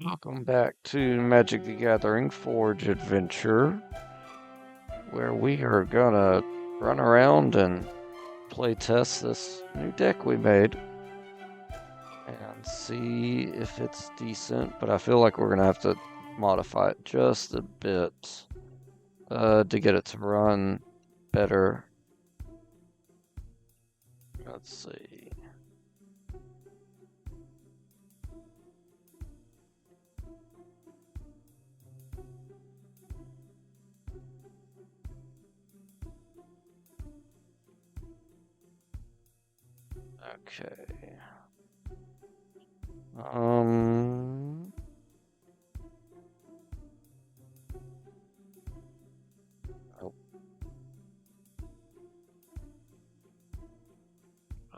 Welcome back to Magic the Gathering Forge Adventure, where we are gonna run around and play test this new deck we made and see if it's decent, but I feel like we're gonna have to modify it just a bit to get it to run better. Let's see. Okay. Oh,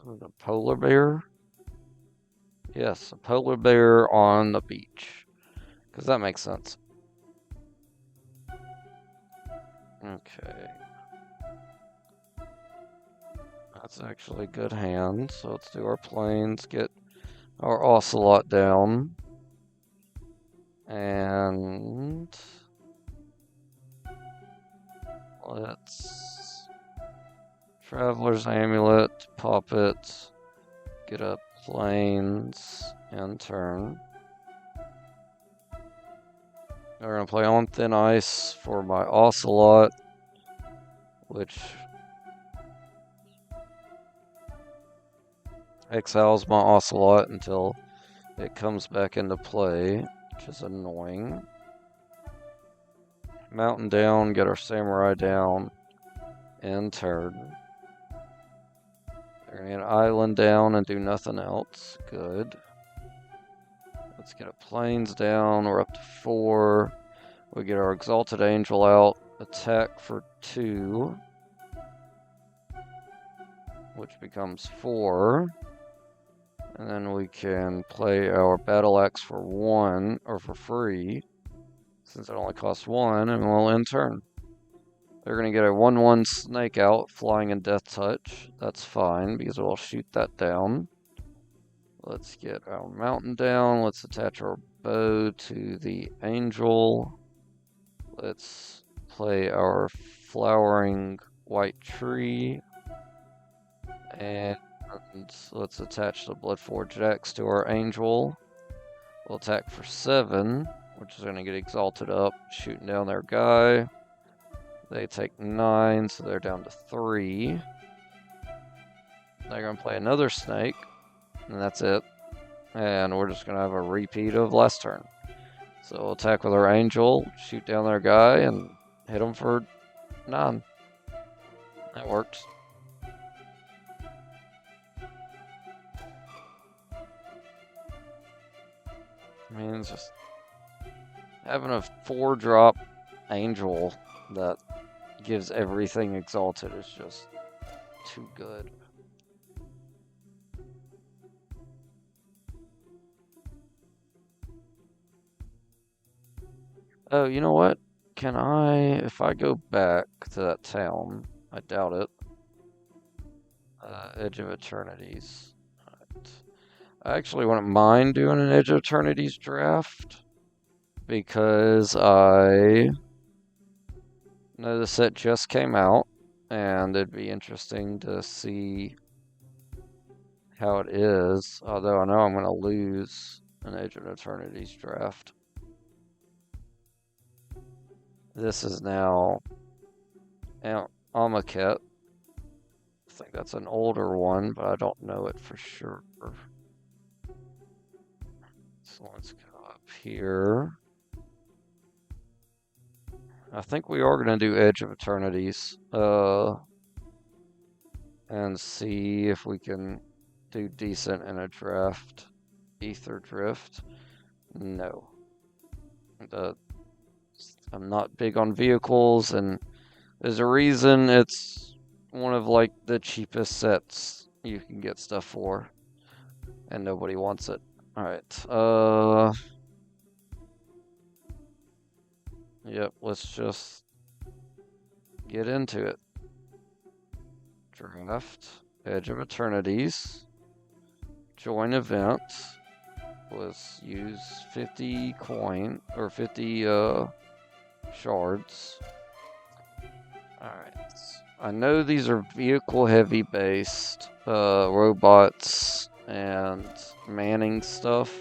the polar bear? Yes, a polar bear on the beach. Because that makes sense. Okay. That's actually a good hand. So let's do our planes, get our ocelot down. And let's Traveler's Amulet, pop it, get up planes, and turn. We're gonna play on thin ice for my ocelot, which exiles my ocelot until it comes back into play, which is annoying. Mountain down, get our samurai down, and turn. They're gonna get an island down and do nothing else. Good. Let's get a plains down. We're up to 4. We get our Exalted Angel out. Attack for 2, which becomes 4. And then we can play our Battle Axe for 1, or for free, since it only costs 1, and we'll end turn. They're going to get a 1/1 snake out, flying in Death Touch. That's fine, because we'll shoot that down. Let's get our mountain down. Let's attach our bow to the angel. Let's play our flowering white tree. And let's attach the Bloodforged Axe to our angel. We'll attack for 7, which is going to get exalted up, shooting down their guy. They take 9, so they're down to 3. They're going to play another snake, and that's it. And we're just going to have a repeat of last turn. So we'll attack with our angel, shoot down their guy, and hit them for 9. That works. I mean, it's just having a 4-drop angel that gives everything exalted is just too good. Oh, you know what? Can I, if I go back to that town, I doubt it. Edge of Eternities. Right. I actually wouldn't mind doing an Edge of Eternities draft because I know the set just came out and it'd be interesting to see how it is, although I know I'm going to lose an Age of Eternities draft. This is now Amaket. I think that's an older one, but I don't know it for sure. So let's go up here. I think we are going to do Edge of Eternities. And see if we can do decent in a draft. Ether Drift. No. I'm not big on vehicles, and there's a reason it's one of like the cheapest sets you can get stuff for, and nobody wants it. Alright, yep, let's just get into it. Draft, Edge of Eternities, join event, was use 50 coin, or 50 shards. Alright. I know these are vehicle heavy based, robots and manning stuff.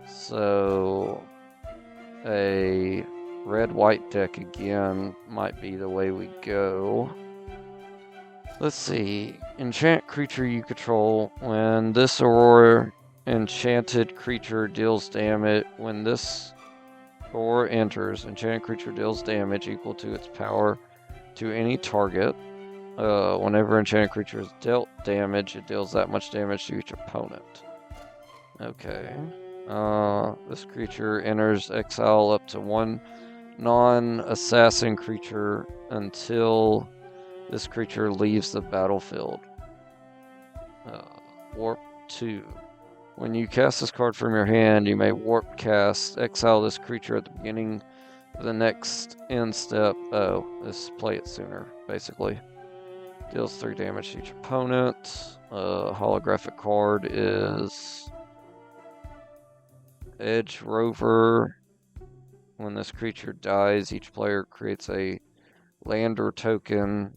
So a red-white deck again might be the way we go. Let's see. Enchant creature you control. When this Aurora enchanted creature deals damage, when this Aurora enters, enchanted creature deals damage equal to its power to any target. Whenever enchanted creature is dealt damage, it deals that much damage to each opponent. Okay. This creature enters exile up to one non-assassin creature until this creature leaves the battlefield. Warp 2. When you cast this card from your hand, you may warp cast, exile this creature at the beginning of the next end step. Oh, just play it sooner, basically. Deals 3 damage to each opponent. Holographic card is Edge Rover. When this creature dies, each player creates a land or token.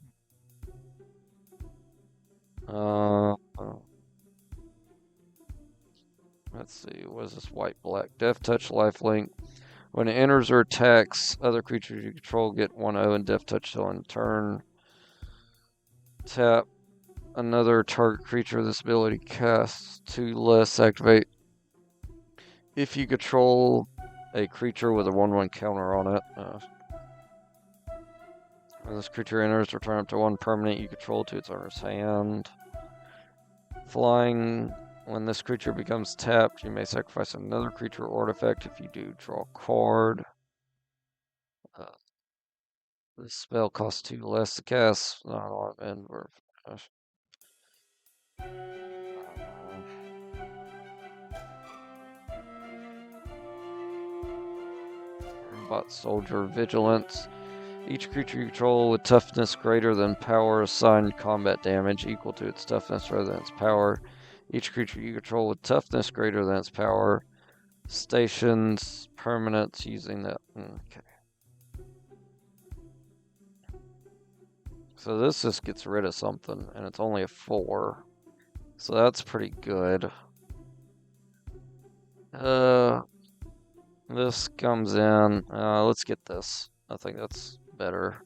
Let's see, what is this white-black? Death Touch, lifelink. When it enters or attacks, other creatures you control get 1/0 and Death Touch till end turn. Tap another target creature with this ability casts 2 less. Activate if you control a creature with a 1/1 counter on it. When this creature enters, return up to 1 permanent you control to its owner's hand. Flying. When this creature becomes tapped, you may sacrifice another creature or artifact. If you do, draw a card. This spell costs 2 less to cast. Not a lot of inverse. Robot Soldier Vigilance. Each creature you control with toughness greater than power assigned combat damage equal to its toughness rather than its power. Each creature you control with toughness greater than its power stations permanents using that. Okay. So this just gets rid of something, and it's only a 4. So that's pretty good. This comes in. Let's get this. I think that's better.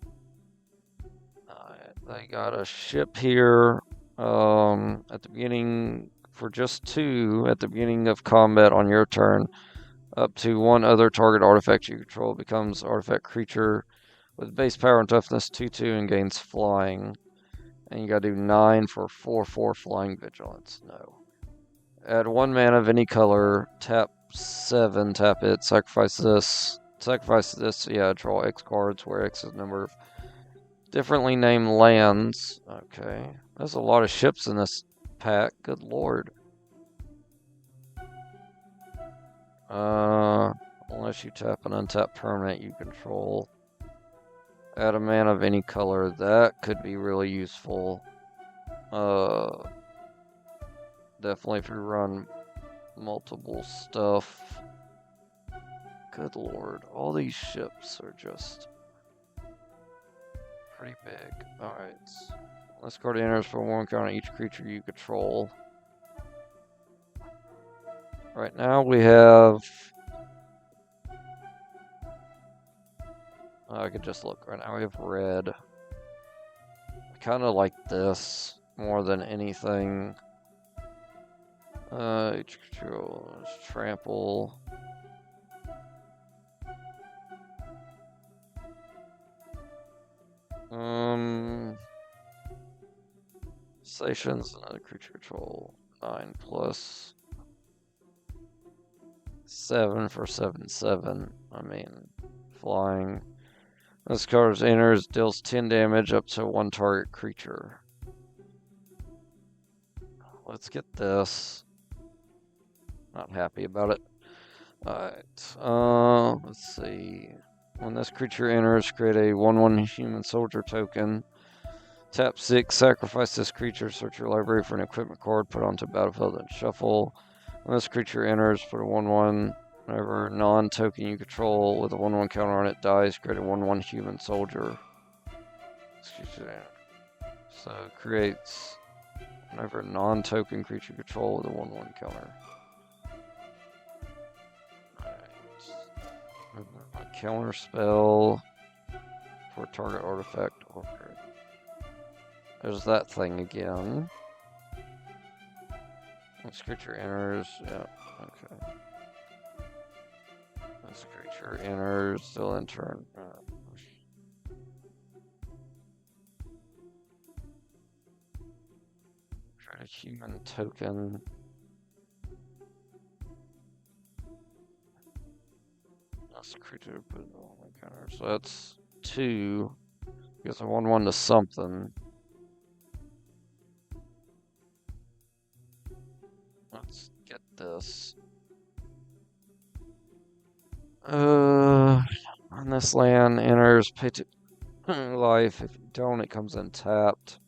They got a ship here. At the beginning, for just 2, at the beginning of combat on your turn, up to 1 other target artifact you control becomes artifact creature with base power and toughness 2/2 and gains flying. And you gotta do 9 for 4/4 flying vigilance. No. Add 1 mana of any color, tap 7, tap it, sacrifice this, yeah, draw X cards, where X is the number of differently named lands. Okay. There's a lot of ships in this pack, good lord. Unless you tap an untapped permanent you control. Add a mana of any color, that could be really useful. Definitely if you run multiple stuff. Good lord, all these ships are just pretty big. Alright. This card enters for 1 count on each creature you control. Right now we have... I could just look. Right now we have red. I kind of like this more than anything. Each control is trample. Stations, another creature control. 9 plus 7 for 7/7. I mean, flying. This card enters, deals 10 damage up to 1 target creature. Let's get this. Not happy about it. Alright, let's see. When this creature enters, create a 1/1 human soldier token. Tap 6, sacrifice this creature, search your library for an equipment card, put onto battlefield and shuffle. When this creature enters, put a 1/1. Whenever non-token you control with a 1/1 counter on it dies, create a 1/1 human soldier. So it creates whenever non-token creature control with a 1/1 counter. Alright. A counter spell for target artifact or card. There's that thing again. This creature enters. Yeah, okay. This creature enters, still in turn. Try a human token. That's a creature put it on my counter. So that's 2. Guess I 1/1 to something. Let's get this. On this land enters, pay 2 life. If you don't, it comes in tapped.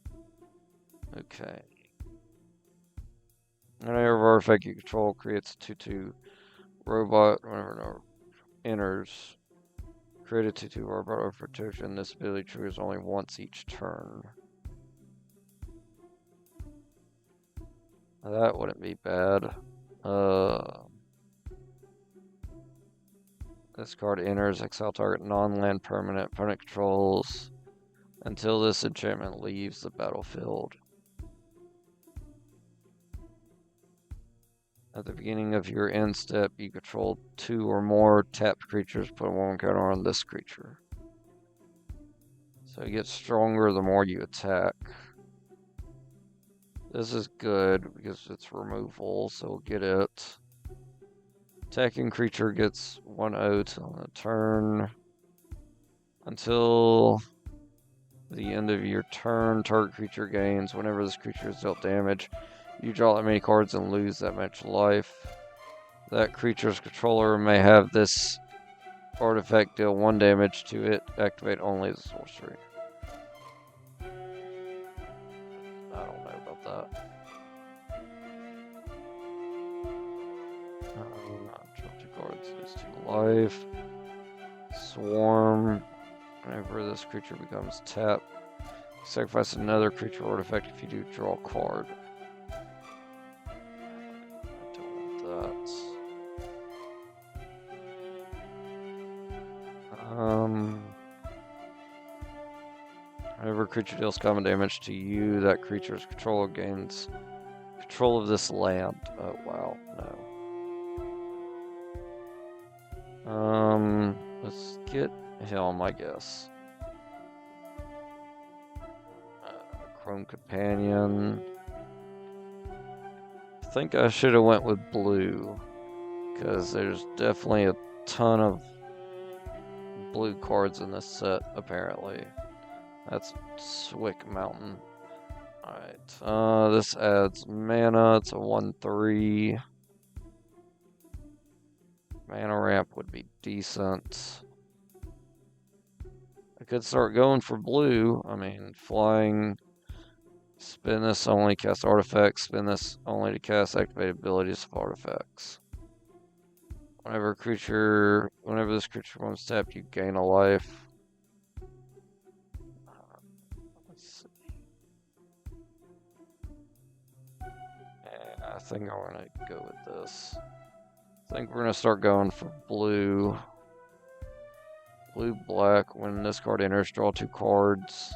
Okay. Whenever artifact you control creates a 2/2 robot, whenever it enters, create a 2/2 robot of protection. This ability triggers only once each turn. That wouldn't be bad. This card enters, exile target non-land permanent opponent controls until this enchantment leaves the battlefield. At the beginning of your end step, you control 2 or more tapped creatures, put a 1 counter on this creature. So it gets stronger the more you attack. This is good because it's removal, so we'll get it. Attacking creature gets 1/0 on the turn. Until the end of your turn, target creature gains. Whenever this creature is dealt damage, you draw that many cards and lose that much life. That creature's controller may have this artifact deal 1 damage to it. Activate only the sorcery. I don't know about that. Draw 2 cards, lose 2 life. Swarm. Whenever this creature becomes tapped, sacrifice another creature artifact. If you do, draw a card. I don't want that. Whenever a creature deals common damage to you, that creature's controller gains control of this land. Oh wow, no. Let's get Helm, I guess. Chrome Companion. I think I should have went with blue, because there's definitely a ton of blue cards in this set, apparently. That's Swick Mountain. Alright, this adds mana. It's a 1/3. Mana ramp would be decent. I could start going for blue. I mean, flying. Spin this only, cast artifacts. Spin this only to cast activated abilities of artifacts. Whenever this creature becomes tapped, you gain a life. Let's see. Yeah, I think I'm gonna go with this. I think we're gonna start going for blue. Blue, black. When this card enters, draw 2 cards.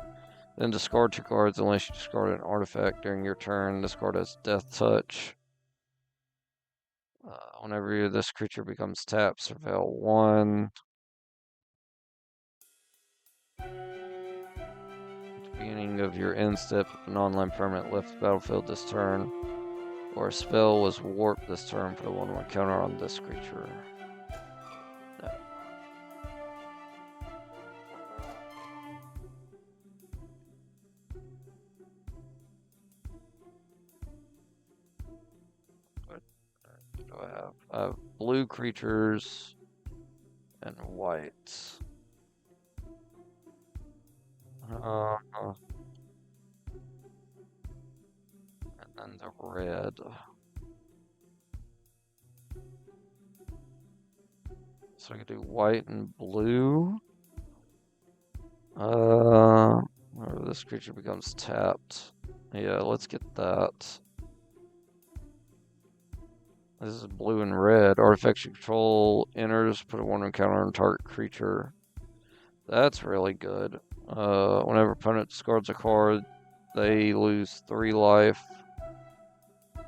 Then discard 2 cards unless you discard an artifact during your turn. This card has Death Touch. Whenever this creature becomes tapped, surveil 1. At the beginning of your end step, if a non-land permanent left the battlefield this turn, or a spell was warped this turn, put a 1/1 counter on this creature. No. What do I have? I have blue creatures and white. And then the red. So I can do white and blue. Whenever this creature becomes tapped. Yeah, let's get that. This is blue and red. Artifacts you control enters, put a 1/1 counter on target creature. That's really good. Whenever opponent discards a card, they lose 3 life.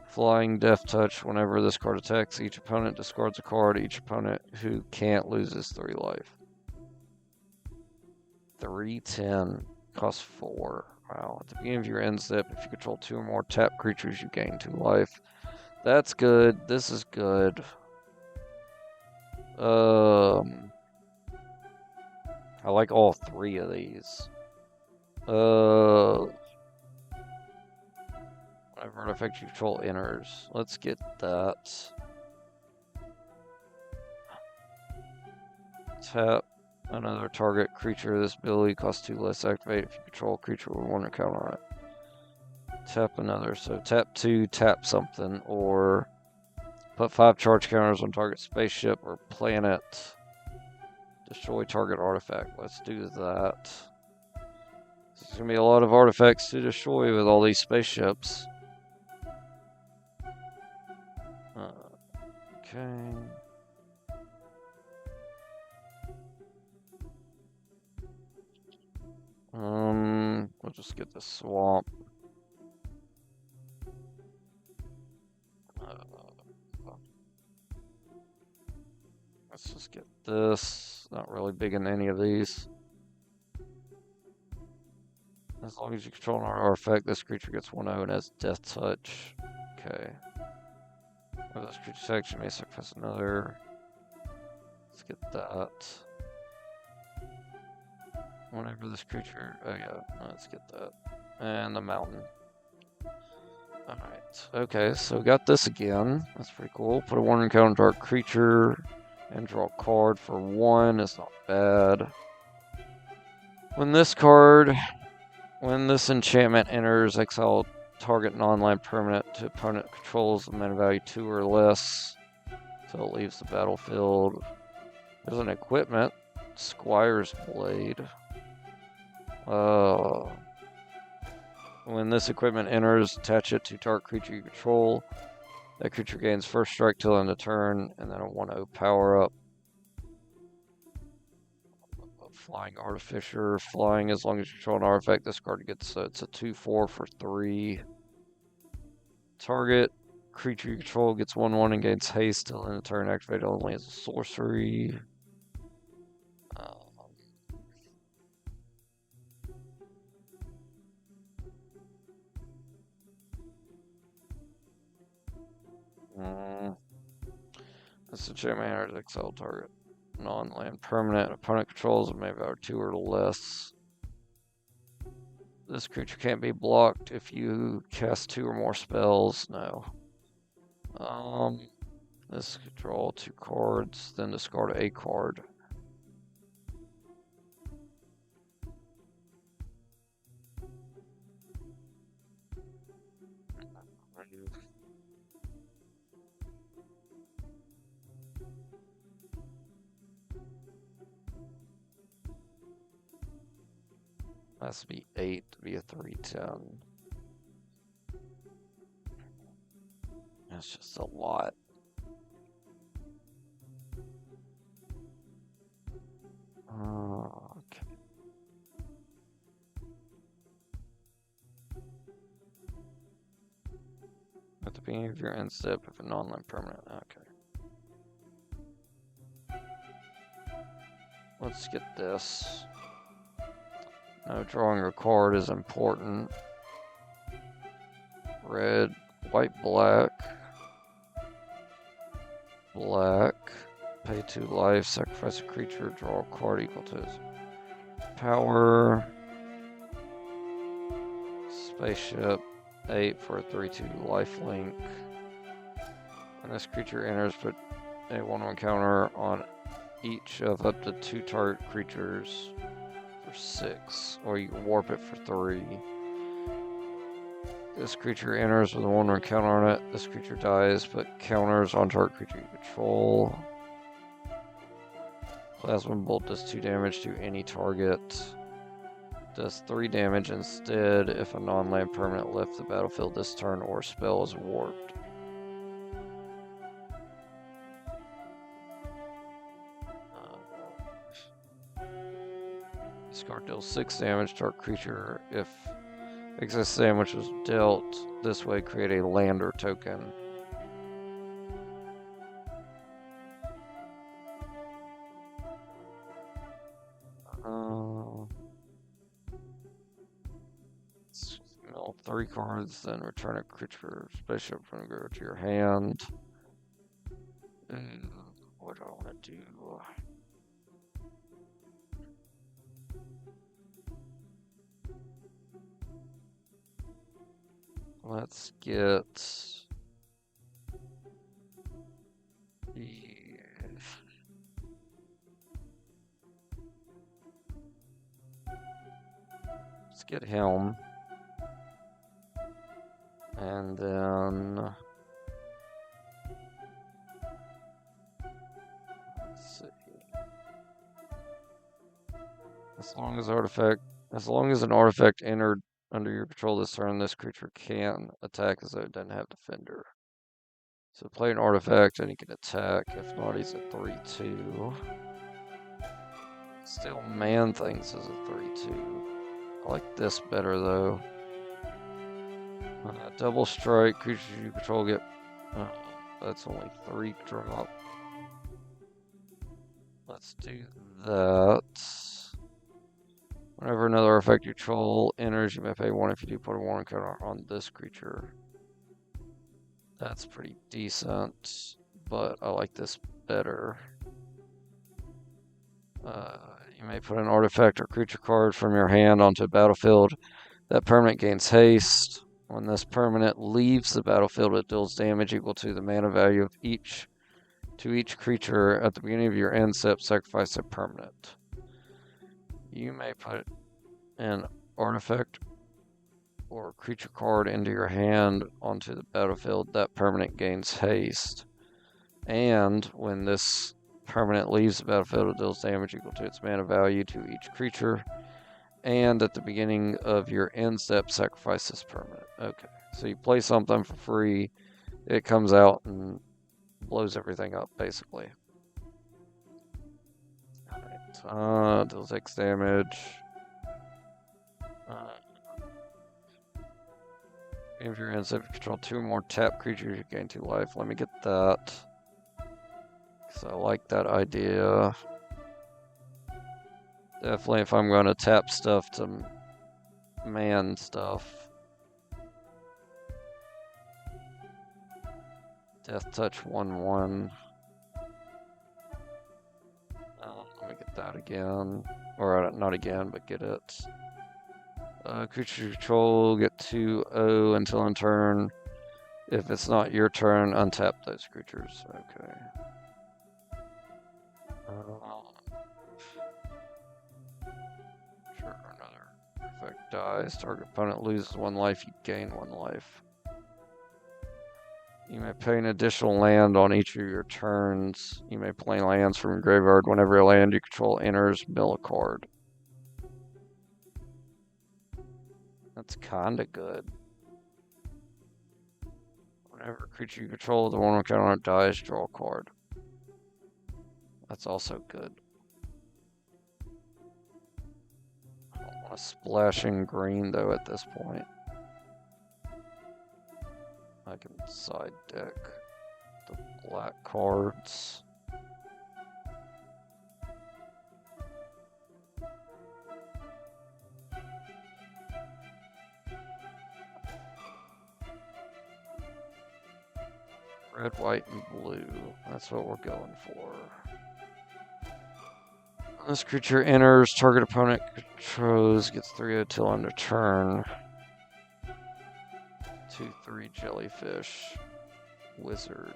Flying Death Touch. Whenever this card attacks, each opponent discards a card. Each opponent who can't loses 3 life. 3/10. Costs 4. Wow. At the beginning of your end step, if you control 2 or more tap creatures, you gain 2 life. That's good. This is good. I like all 3 of these. Whenever artifact you control enters. Let's get that. Tap another target creature. This ability costs 2 less to activate if you control a creature with 1 counter on it. Tap another. So tap 2, tap something, or put 5 charge counters on target spaceship or planet. Destroy target artifact. Let's do that. There's going to be a lot of artifacts to destroy with all these spaceships. Okay. We'll just get the swamp. Let's just get this. Not really big in any of these. As long as you control an artifact, this creature gets 1/0 and has Death Touch. Okay. Or this creature section may sacrifice another. Let's get that. Whenever this creature. Oh, yeah. Let's get that. And the mountain. Alright. Okay, so we got this again. That's pretty cool. Put a 1 counter dark creature and draw a card for 1. It's not bad. When this enchantment enters, exile target non-land permanent to opponent controls of mana value 2 or less until it leaves the battlefield. There's an equipment, Squire's Blade. When this equipment enters, attach it to target creature you control. That creature gains first strike till end of turn, and then a 1/0 power up. Flying Artificer. Flying as long as you control an artifact. This card gets it's a 2/4 for 3. Target creature you control gets 1/1 and gains haste till end of turn. Activated only as a sorcery. This enchantment enters exile target non-land permanent. Opponent controls maybe are 2 or less. This creature can't be blocked if you cast 2 or more spells. No. This could draw 2 cards, then discard a card. Has to be 8 to be a 3/10. That's just a lot. Okay. At the beginning of your end step, if a non-land permanent. Okay. Let's get this. No, drawing a card is important. Red, white, black. Black. Pay 2 life, sacrifice a creature, draw a card equal to its power. Spaceship. 8 for a 3/2 lifelink. When this creature enters, put a 1/1 counter on each of up to 2 target creatures for 6, or you can warp it for 3. This creature enters with a 1/1 counter on it. This creature dies, put counters on target creature you control. Plasma Bolt does 2 damage to any target. Does 3 damage instead if a non-land permanent left the battlefield this turn or spell is warped. This card deals 6 damage to our creature. If excess damage was dealt this way, create a lander token. Mill 3 cards, then return a creature spaceship from the graveyard to your hand. What do I want to do? Let's get let's get him. And then let's see. As long as an artifact entered under your control this turn, this creature can attack as though it doesn't have defender. So play an artifact and he can attack. If not, he's at 3/2. Still Man Things is a 3/2. I like this better though. Double strike, creatures you control get. That's only 3 drop. Let's do that. Whenever another artifact you control enters, you may pay 1 if you do put a warning counter on this creature. That's pretty decent, but I like this better. You may put an artifact or creature card from your hand onto a battlefield. That permanent gains haste. When this permanent leaves the battlefield, it deals damage equal to the mana value of each creature at the beginning of your end step. Sacrifice a permanent. You may put an artifact or creature card into your hand onto the battlefield. That permanent gains haste. And when this permanent leaves the battlefield, it deals damage equal to its mana value to each creature. And at the beginning of your end step, sacrifice this permanent. Okay, so you play something for free, it comes out and blows everything up, basically. Alright, deals X damage. If your end step, you control 2 more tap creatures, you gain 2 life. Let me get that. Because I like that idea. Definitely if I'm going to tap stuff to man stuff. Death Touch 1/1. Let me get that again. Or not again, but get it. Creature you control get 2/0 until end turn. If it's not your turn, untap those creatures. Okay. Sure, another effect dies. Target opponent loses 1 life, you gain 1 life. You may pay an additional land on each of your turns. You may play lands from your graveyard. Whenever a land you control enters, mill a card. That's kinda good. Whenever a creature you control, the one counter on it dies, draw a card. That's also good. I don't want to splashing green though at this point. I can side deck the black cards. Red, white, and blue. That's what we're going for. This creature enters, target opponent controls, gets 3/0 till end of turn. 2/3 jellyfish. Wizard.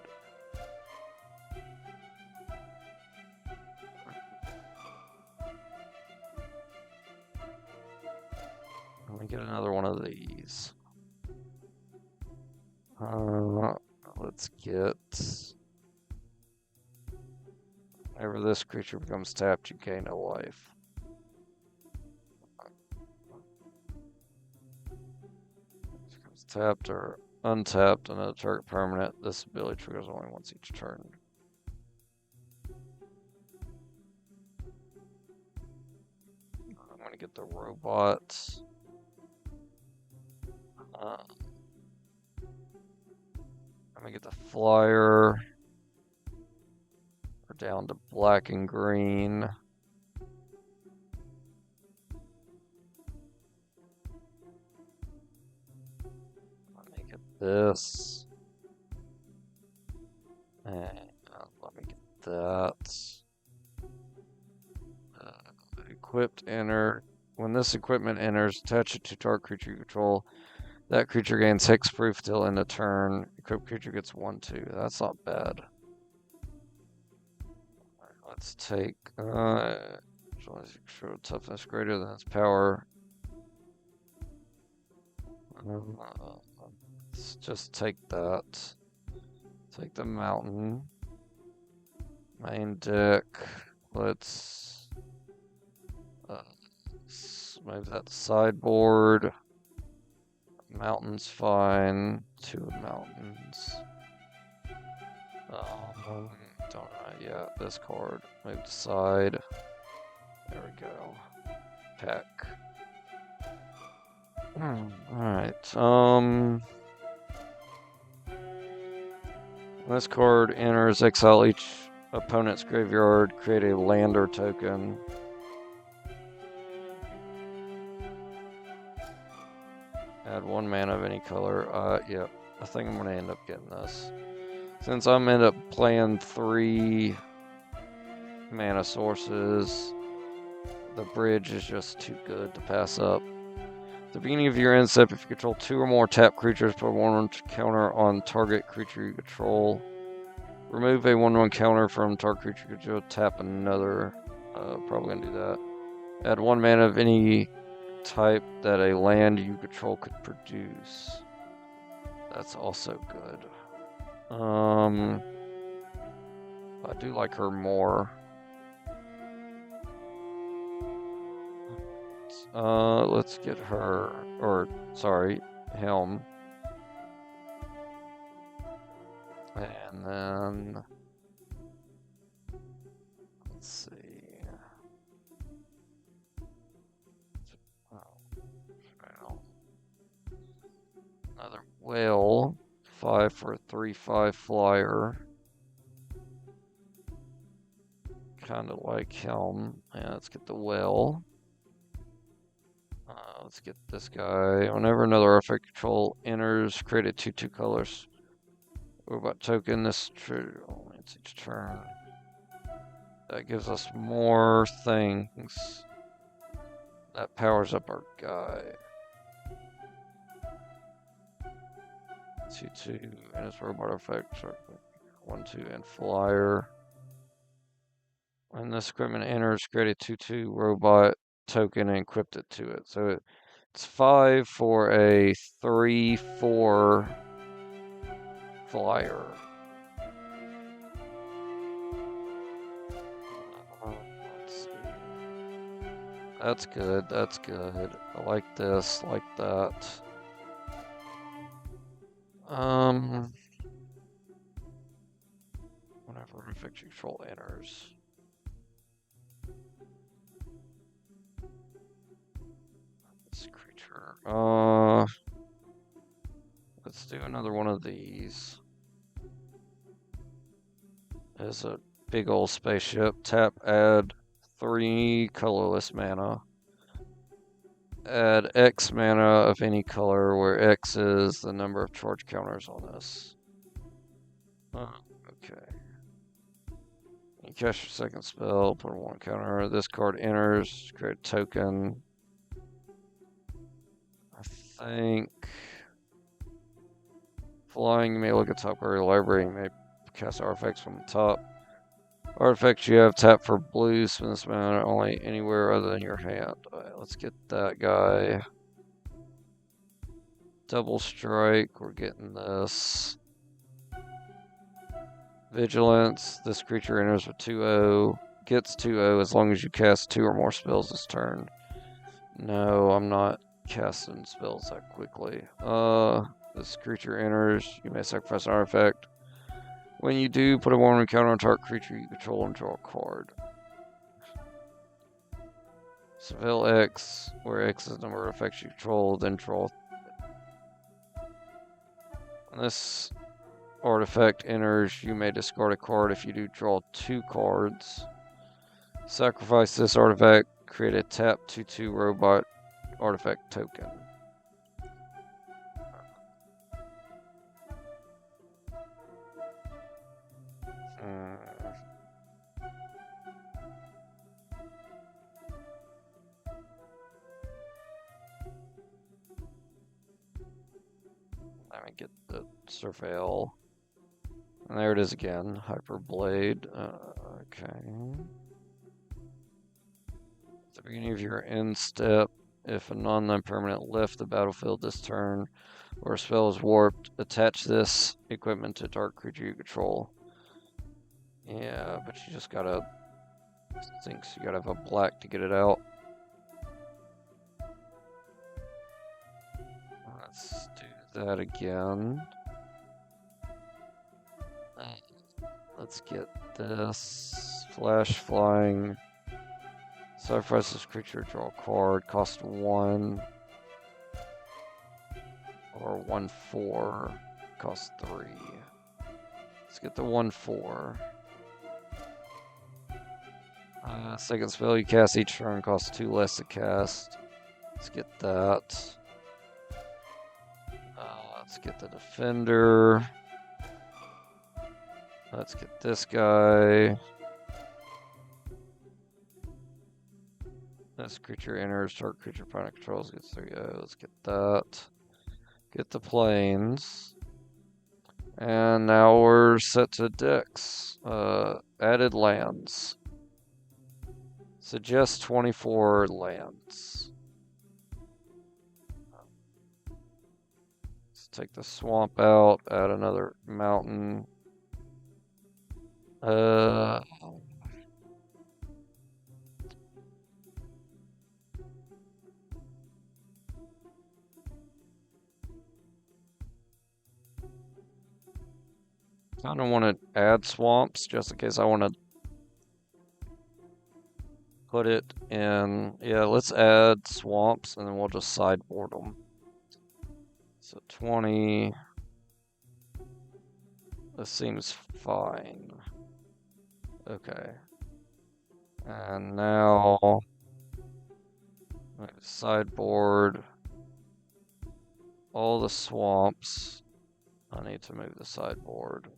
Let me get another one of these. Let's get Whenever this creature becomes tapped, you gain a life. It becomes tapped or untapped, another target permanent. This ability triggers only once each turn. I'm gonna get the robot. I'm gonna get the flyer. We're down to black and green. Let me get this. And let me get that. Equipped enter. When this equipment enters, attach it to target creature you control. That creature gains hexproof till end of turn. Equipped creature gets 1/2. That's not bad. Right, let's take show toughness greater than its power. Let's just take that. Take the mountain. Main deck. Let's move that sideboard. Mountain's fine. 2 mountains. Don't know yet. This card. Move to side. There we go. Pack. Alright. This card enters, exile each opponent's graveyard, create a lander token. Add 1 mana of any color. Yep. I think I'm gonna end up getting this. Since I'm end up playing 3 mana sources, the bridge is just too good to pass up. At the beginning of your end step, if you control 2 or more tap creatures, put 1/1 counter on target creature you control. Remove a 1/1 counter from target creature you control. Tap another. Probably gonna do that. Add 1 mana of any type that a land you control could produce. That's also good. I do like her more. Let's get her, or sorry, him. And then, let's see. Another whale, 5 for a 3/5 flyer. Kind of like him. Yeah, let's get the whale. Let's get this guy. Whenever another artifact control enters, create a 2/2 colors. Robot token. This only it's each turn. That gives us more things. That powers up our guy. 2/2 and his robot effect. 1/2 and flyer. When this equipment enters, create a 2/2 robot token and equip it to it. So it's 5 for a 3/4 flyer. Let's see. That's good. That's good. I like this. Like that. Whenever effect control enters. This creature. Let's do another one of these. There's a big old spaceship. Tap, add 3 colorless mana. Add X mana of any color, where X is the number of charge counters on this. Okay. You cast your second spell, put 1 counter. This card enters, create a token. I think flying, you may look at top of your library, you may cast artifacts from the top. Artifacts you have tapped for blue, spend this mana only anywhere other than your hand. Alright, let's get that guy. Double strike, we're getting this. Vigilance. This creature enters with 2/0. Gets 2/0 as long as you cast 2 or more spells this turn. No, I'm not casting spells that quickly. This creature enters. You may sacrifice an artifact. When you do, put a 1/1 counter on target creature you control and draw a card. Seville X, where X is the number of effects you control, then draw. When this artifact enters, you may discard a card. If you do, draw 2 cards. Sacrifice this artifact, create a tap 2/2 robot artifact token. Let me get the Surveil. And there it is again, Hyperblade. Okay. At the beginning of your end step, if a non-land permanent left the battlefield this turn, or a spell is warped, attach this equipment to a dark creature you control. Yeah, but you just gotta, thinks you gotta have a black to get it out. Let's do that again. Let's get this. Flash flying. Sacrifice this creature, draw a card, cost 1. Or 1/4, cost 3. Let's get the 1/4. Second spell you cast each turn costs 2 less to cast. Let's get that. Let's get the defender. Let's get this guy. This creature enters, target creature opponent controls gets 3/0. Let's get that. Get the planes. And now we're set to decks. Added lands. Suggest 24 lands. Let's take the swamp out, add another mountain. I don't want to add swamps just in case I want to put it in. Yeah, let's add swamps and then we'll just sideboard them. So 20. This seems fine. Okay. And now sideboard all the swamps. I need to move the sideboard.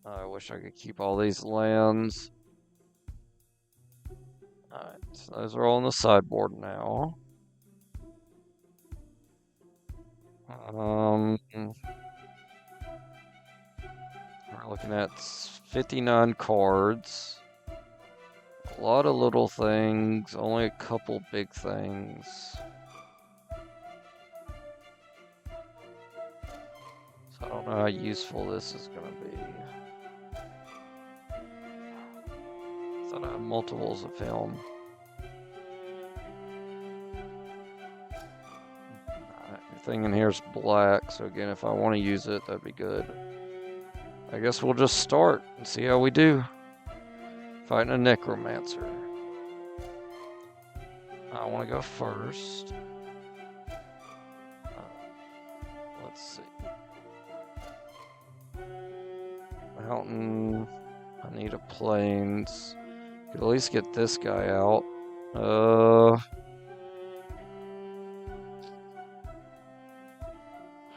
I wish I could keep all these lands. Alright, so those are all on the sideboard now. We're looking at 59 cards. A lot of little things, only a couple big things. So I don't know how useful this is going to be. I thought I had multiples of him. Everything in here is black, so again, if I want to use it, that'd be good. I guess we'll just start and see how we do. Fighting a necromancer. I want to go first. Let's see. Mountain. I need a plains. Could at least get this guy out.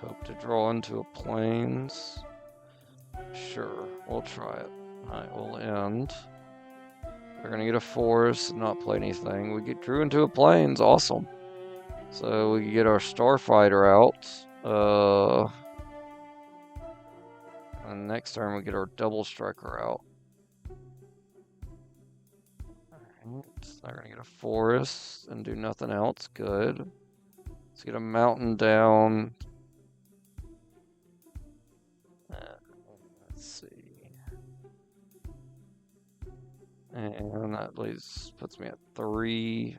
Hope to draw into a plains. Sure, we'll try it. Alright, we'll end. We're gonna get a forest and not play anything. We drew into a plains, awesome. So we can get our starfighter out. And next turn we get our double striker out. They're gonna get a forest and do nothing else. Good. Let's get a mountain down. Let's see. And that puts me at 3.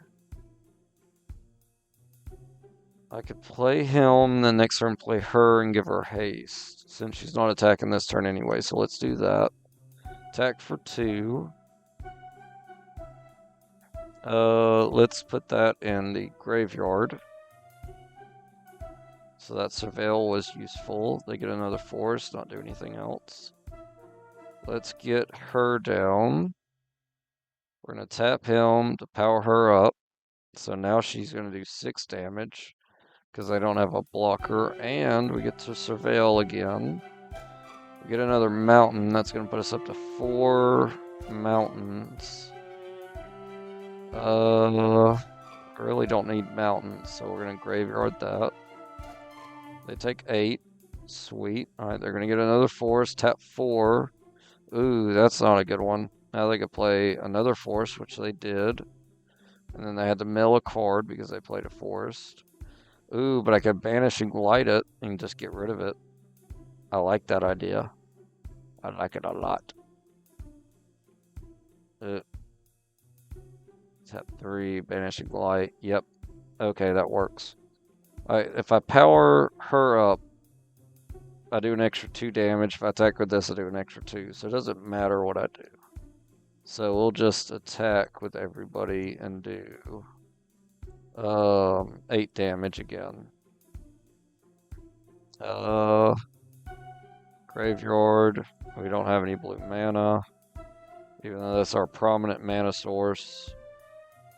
I could play him, then next turn play her and give her haste, since she's not attacking this turn anyway, so let's do that. Attack for 2. Let's put that in the graveyard. So that Surveil was useful. They get another forest, not do anything else. Let's get her down. We're going to tap him to power her up. So now she's going to do 6 damage because I don't have a blocker. And we get to Surveil again. We get another mountain. That's going to put us up to 4 mountains. I really don't need mountains, so we're going to graveyard that. They take 8. Sweet. Alright, they're going to get another forest. Tap 4. Ooh, that's not a good one. Now they could play another forest, which they did. And then they had to mill a card because they played a forest. Ooh, but I could Banishing Light it and just get rid of it. I like that idea. I like it a lot. Tap 3, Banishing Light. Yep. Okay, that works. Alright, if I power her up, I do an extra 2 damage. If I attack with this, I do an extra 2. So it doesn't matter what I do. So we'll just attack with everybody and do 8 damage again. Graveyard. We don't have any blue mana, even though that's our prominent mana source.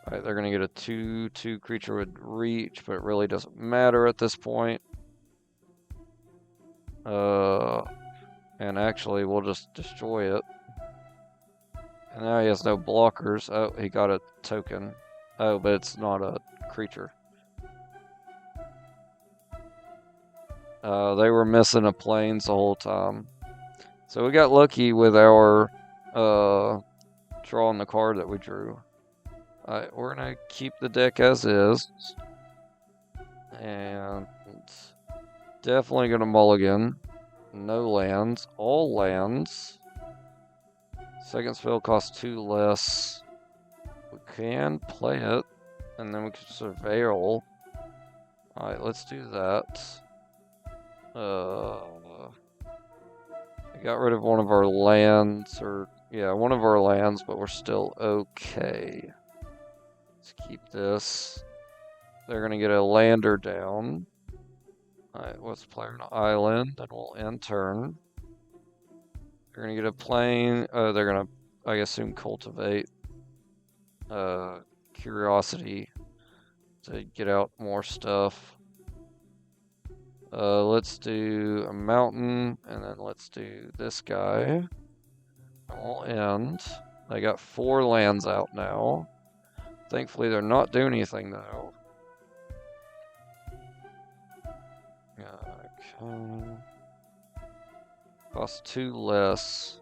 Alright, they're going to get a 2/2 creature with reach, but it really doesn't matter at this point. And actually, we'll just destroy it. And now he has no blockers. Oh, he got a token. Oh, but it's not a creature. They were missing a plains the whole time. So we got lucky with our drawing the card that we drew. Alright, we're going to keep the deck as is. And definitely going to mulligan. No lands. All lands. Second spell costs 2 less. We can play it. And then we can Surveil. Alright, let's do that. I got rid of one of our lands. One of our lands, but we're still okay. Let's keep this. They're going to get a lander down. Alright, let's play an island, then we'll end turn. They're going to get a plane. They're going to, I assume, cultivate curiosity to get out more stuff. Let's do a mountain, and then let's do this guy. And we'll end. I got 4 lands out now. Thankfully, they're not doing anything, though. Okay. Costs 2 less.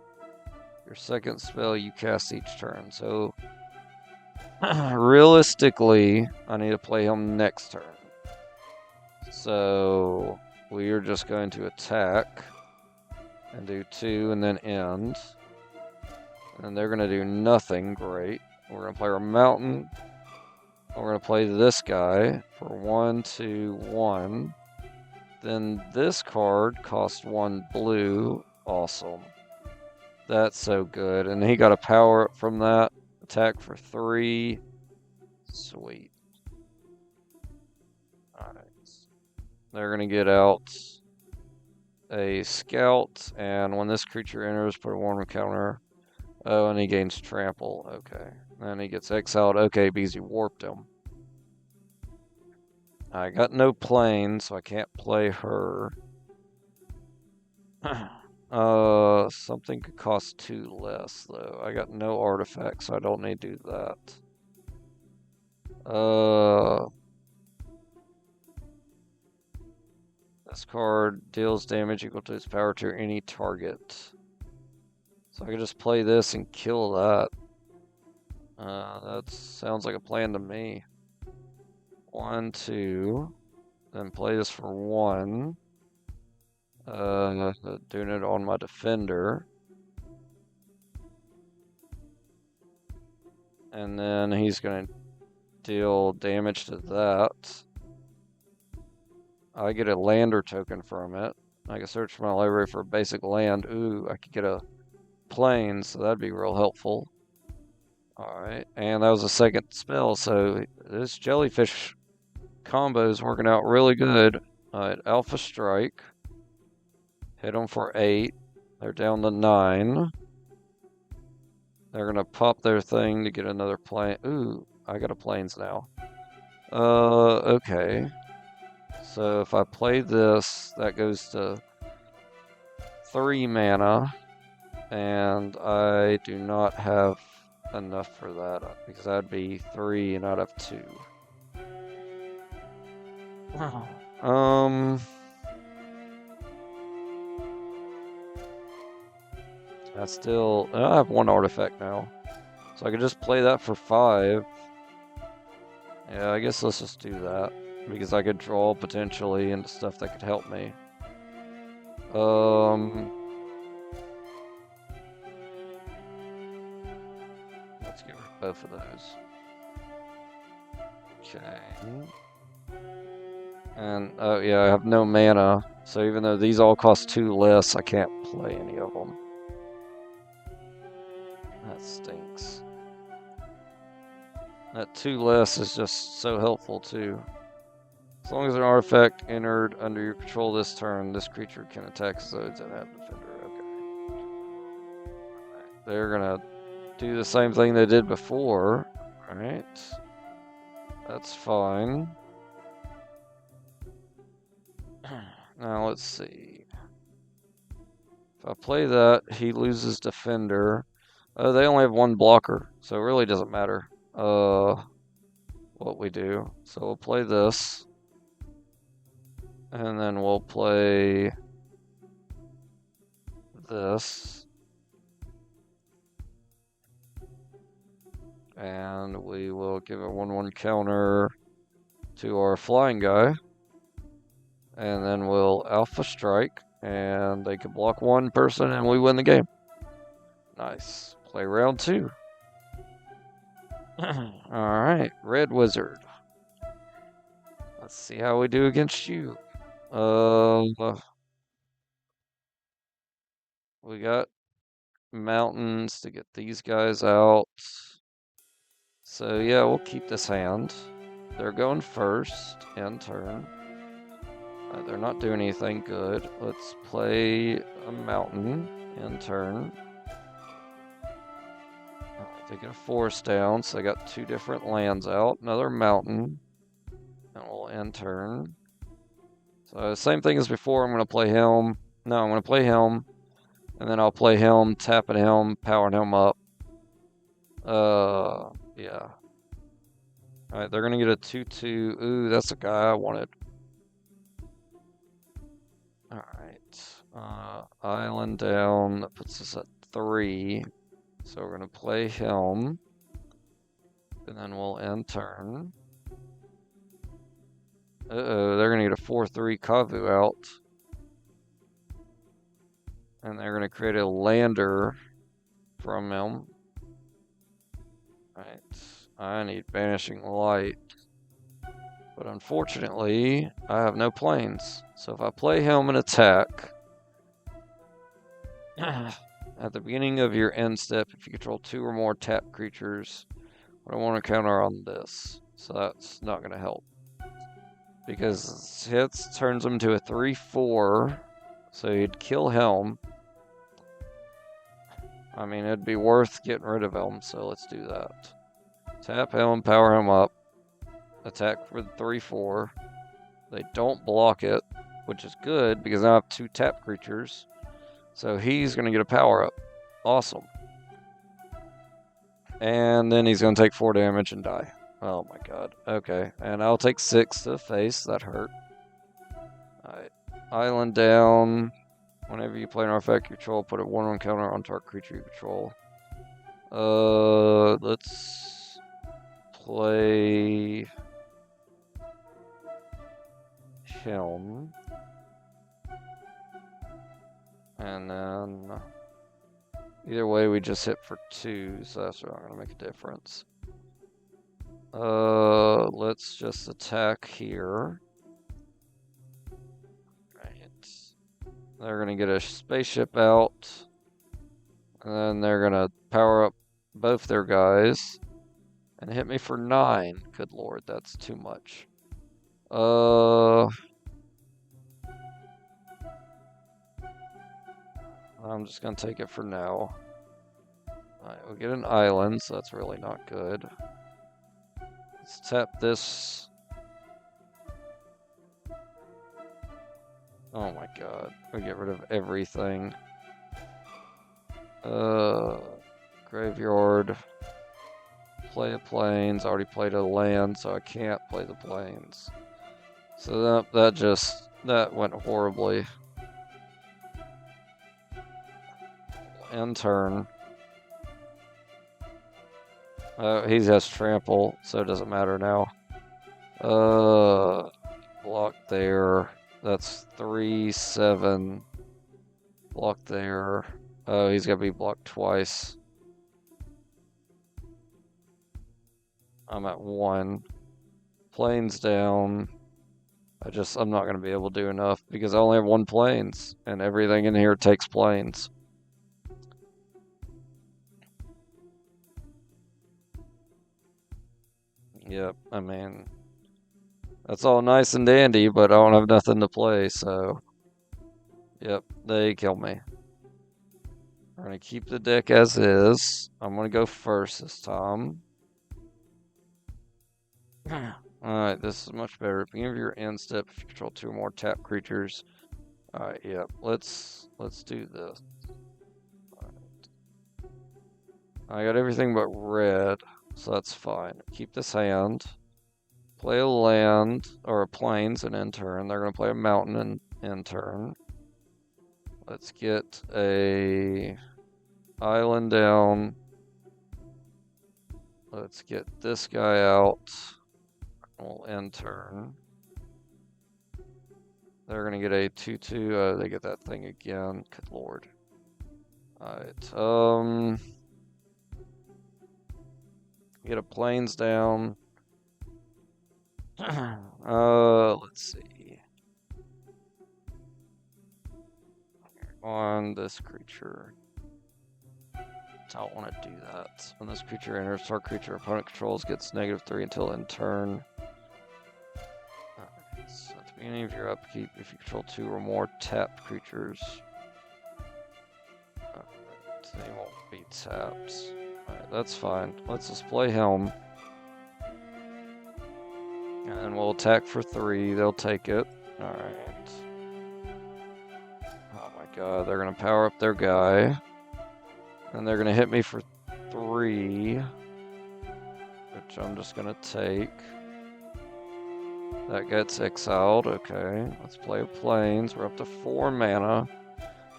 Your second spell you cast each turn. So, realistically, I need to play him next turn. So, we are just going to attack and do 2 and then end. And they're going to do nothing great. We're going to play our mountain. We're going to play this guy for 1, 2, 1. Then this card costs 1 blue. Awesome. That's so good. And he got a power up from that. Attack for 3. Sweet. Alright. They're going to get out a scout. And when this creature enters, put a warm counter. Oh, and he gains trample. Okay. Then he gets exiled. Okay, because he warped him. I got no plane, so I can't play her. Something could cost 2 less, though. I got no artifacts, so I don't need to do that. This card deals damage equal to its power to any target. So I can just play this and kill that. That sounds like a plan to me. 1, 2. Then play this for 1. Doing it on my defender. And then he's going to deal damage to that. I get a lander token from it. I can search my library for a basic land. Ooh, I could get a plane, so that'd be real helpful. Alright, and that was a second spell, so this jellyfish combo is working out really good. Alright, Alpha Strike. Hit them for 8. They're down to 9. They're gonna pop their thing to get another plane. Ooh, I got a planes now. Okay. So if I play this, that goes to 3 mana, and I do not have enough for that because that'd be 3 and I'd have 2. I have 1 artifact now, so I could just play that for 5. Yeah, I guess let's just do that because I could draw potentially into stuff that could help me. Let's get rid of both of those. Okay. And, oh yeah, I have no mana, so even though these all cost 2 less, I can't play any of them. That stinks. That 2 less is just so helpful too. As long as an artifact entered under your control this turn, this creature can attack zones and have defender. Okay. Right. They're gonna do the same thing they did before. Alright. That's fine. Now let's see. If I play that, he loses defender. They only have 1 blocker, so it really doesn't matter what we do. So we'll play this. And then we'll play this. And we will give a 1/1 counter to our flying guy. And then we'll Alpha Strike. And they can block 1 person and we win the game. Nice. Play round 2. Alright, Red Wizard. Let's see how we do against you. We got mountains to get these guys out. So yeah, we'll keep this hand. They're going first, end turn. They're not doing anything good. Let's play a mountain, end turn. They get a forest down, so they got 2 different lands out. Another mountain, and we'll end turn. So same thing as before, I'm going to play Helm. No, I'm going to play Helm, and then I'll play Helm, tapping Helm, powering Helm up. Yeah. Alright, they're gonna get a 2/2. Ooh, that's a guy I wanted. Alright. Island down. That puts us at 3. So we're gonna play Helm. And then we'll end turn. Uh-oh, they're gonna get a 4/3 Kavu out. And they're gonna create a lander from Helm. Alright. I need Vanishing Light. But unfortunately, I have no planes. So if I play Helm and attack, at the beginning of your end step, if you control 2 or more tap creatures, I want to counter on this. So that's not going to help. Because hits turns him to a 3/4. So he'd kill Helm. I mean, it'd be worth getting rid of Helm, so let's do that. Tap Helm, power him up. Attack for the 3/4. They don't block it, which is good because now I have 2 tap creatures. So he's going to get a power up. Awesome. And then he's going to take 4 damage and die. Oh my god. Okay. And I'll take 6 to the face. That hurt. Alright. Island down. Whenever you play an artifact you control, put a 1/1 counter on target creature you control. Let's play him. And then either way, we just hit for 2, so that's not gonna make a difference. Let's just attack here. Right. They're gonna get a spaceship out. And then they're gonna power up both their guys. And hit me for 9. Good lord, that's too much. I'm just gonna take it for now. Alright, we'll get an island, so that's really not good. Let's tap this. Oh my god, we get rid of everything. Graveyard. Play a plains. Already played a land, so I can't play the plains. So that went horribly. End turn. He has trample, so it doesn't matter now. Block there. That's 3, 7. Block there. Oh, he's gonna be blocked twice. I'm at 1. Plains down. I'm not gonna be able to do enough because I only have 1 plains, and everything in here takes plains. Yep, I mean, that's all nice and dandy, but I don't have nothing to play, so yep, they kill me. We're gonna keep the deck as is. I'm gonna go first this time. Alright, this is much better. At the beginning of your end step, if you control 2 or more tap creatures. Alright, yep, let's do this. Right. I got everything but red, so that's fine. Keep this hand. Play a land, or a plains and end turn. They're gonna play a mountain and end turn. Let's get a island down. Let's get this guy out. We'll end turn. They're gonna get a 2/2. They get that thing again. Good lord. Alright. Get a plains down. Let's see. On this creature. Don't want to do that. When this creature enters, target creature opponent controls gets -3 until end turn. Alright, so at the beginning of your upkeep, if you control 2 or more tapped creatures, they won't be tapped. Alright, that's fine. Let's just play Helm. And then we'll attack for 3. They'll take it. Alright. Oh my god, they're gonna power up their guy. And they're gonna hit me for 3. Which I'm just gonna take. That gets exiled. Okay, let's play a plains. We're up to 4 mana.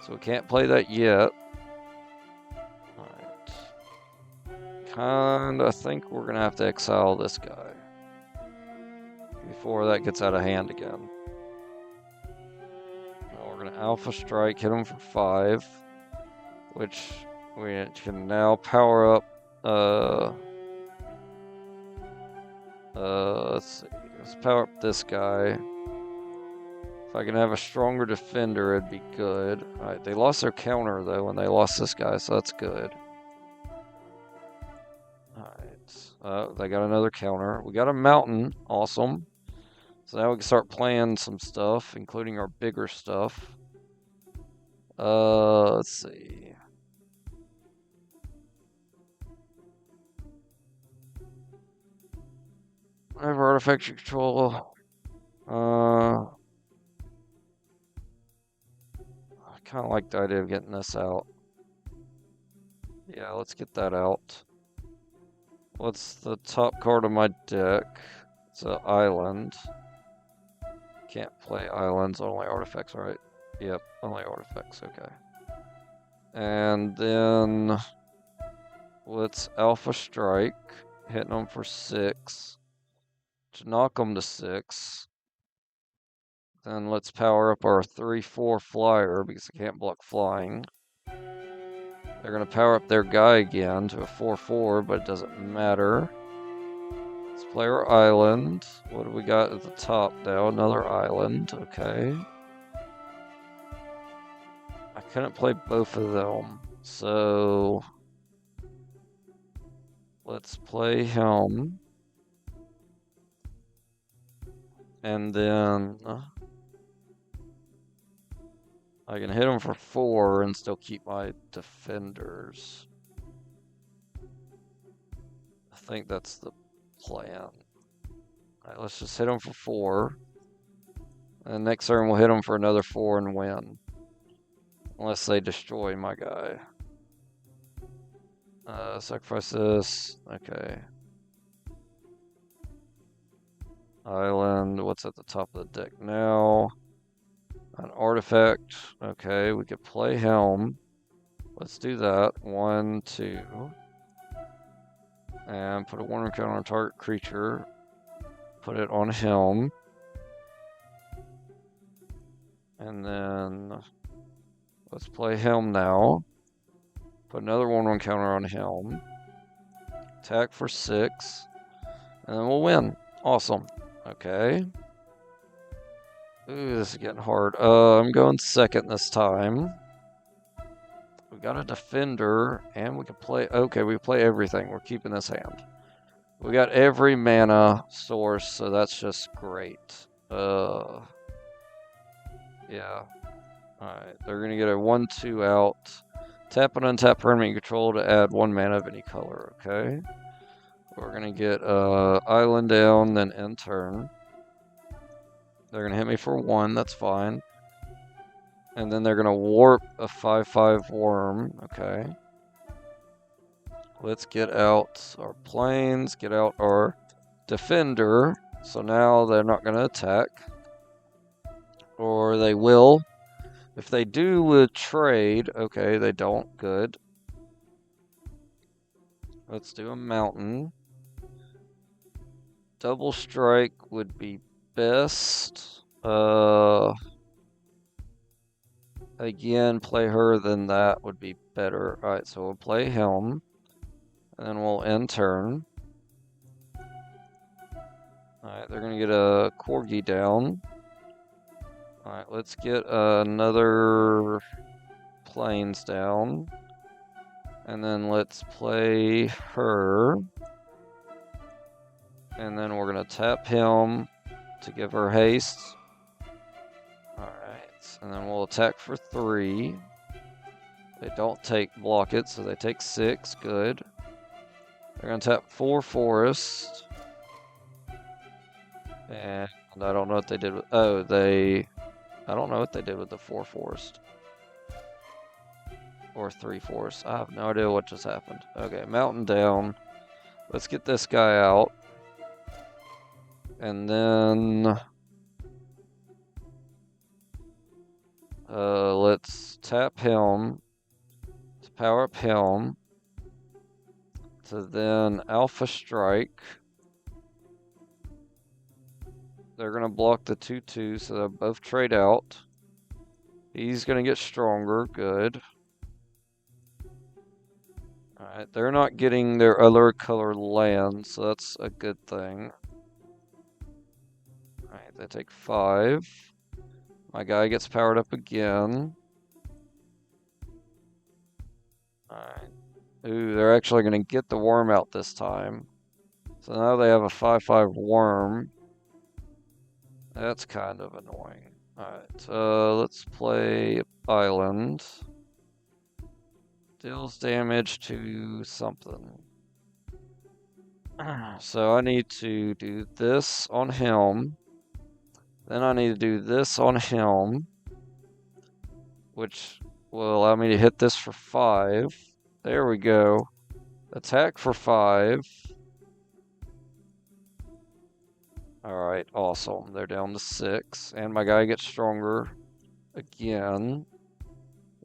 So we can't play that yet. Kinda think we're gonna have to exile this guy before that gets out of hand again. We're gonna Alpha Strike, hit him for 5, which we can now power up. Let's see. Let's power up this guy. If I can have a stronger defender, it'd be good. Alright, they lost their counter though when they lost this guy, so that's good. Alright, they got another counter. We got a mountain, awesome. So now we can start playing some stuff, including our bigger stuff. Let's see. Whatever artifact you control. I kind of like the idea of getting this out. Yeah, let's get that out. What's the top card of my deck? It's an island. Can't play islands, only artifacts, right? Yep, only artifacts, okay. And then let's Alpha Strike, hitting them for 6 to knock them to 6. Then let's power up our 3/4 flyer because I can't block flying. They're going to power up their guy again to a 4/4, but it doesn't matter. Let's play our island. What do we got at the top now? Another island. Okay. I couldn't play both of them, so let's play him. And then I can hit him for 4 and still keep my defenders. I think that's the plan. Alright, let's just hit him for 4. And next turn we'll hit him for another 4 and win. Unless they destroy my guy. Sacrifice this. Okay. Island. What's at the top of the deck now? An artifact. Okay, we could play Helm. Let's do that. 1, 2. And put a warning count on a target creature. Put it on Helm. And then let's play Helm now. Put another 1/1 counter on Helm. Attack for 6. And then we'll win. Awesome. Okay. Ooh, this is getting hard. I'm going second this time. We got a defender, and we can play... Okay, we play everything. We're keeping this hand. We got every mana source, so that's just great. Yeah. Alright, they're going to get a 1/2 out. Tap and untap permanent you control to add 1 mana of any color, okay? We're going to get island down, then end turn. They're going to hit me for 1, that's fine. And then they're going to warp a 5/5 worm, okay? Let's get out our planes, get out our defender. So now they're not going to attack. Or they will. If they do, we'll trade. Okay, they don't. Good. Let's do a mountain. Double strike would be best. Again, play her, then that would be better. Alright, so we'll play Helm. And then we'll end turn. Alright, they're going to get a Corgi down. Alright, let's get another planes down. And then let's play her. And then we're going to tap him to give her haste. Alright, and then we'll attack for 3. They don't block it, so they take 6. Good. They're going to tap 4 forest. And I don't know what they did with... Oh, I don't know what they did with the 4 forest. Or 3 forest. I have no idea what just happened. Okay, mountain down. Let's get this guy out. And then... let's tap Helm. To power up Helm. To then Alpha Strike. They're going to block the 2/2, so they'll both trade out. He's going to get stronger. Good. Alright, they're not getting their other color land, so that's a good thing. Alright, they take 5. My guy gets powered up again. Alright. Ooh, they're actually going to get the worm out this time. So now they have a 5/5 worm. That's kind of annoying. Alright, let's play Island. Deals damage to something. So I need to do this on Helm. Then I need to do this on Helm. Which will allow me to hit this for 5. There we go. Attack for 5. Alright, awesome. They're down to 6. And my guy gets stronger again.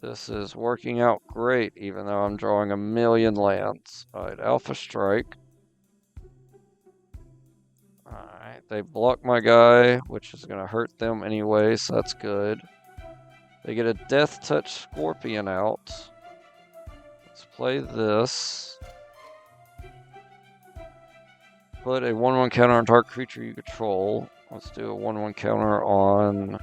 This is working out great, even though I'm drawing a million lands. Alright, Alpha Strike. Alright, they block my guy, which is going to hurt them anyway, so that's good. They get a Death Touch Scorpion out. Let's play this. Put a 1/1 counter on target creature you control. Let's do a 1/1 counter on...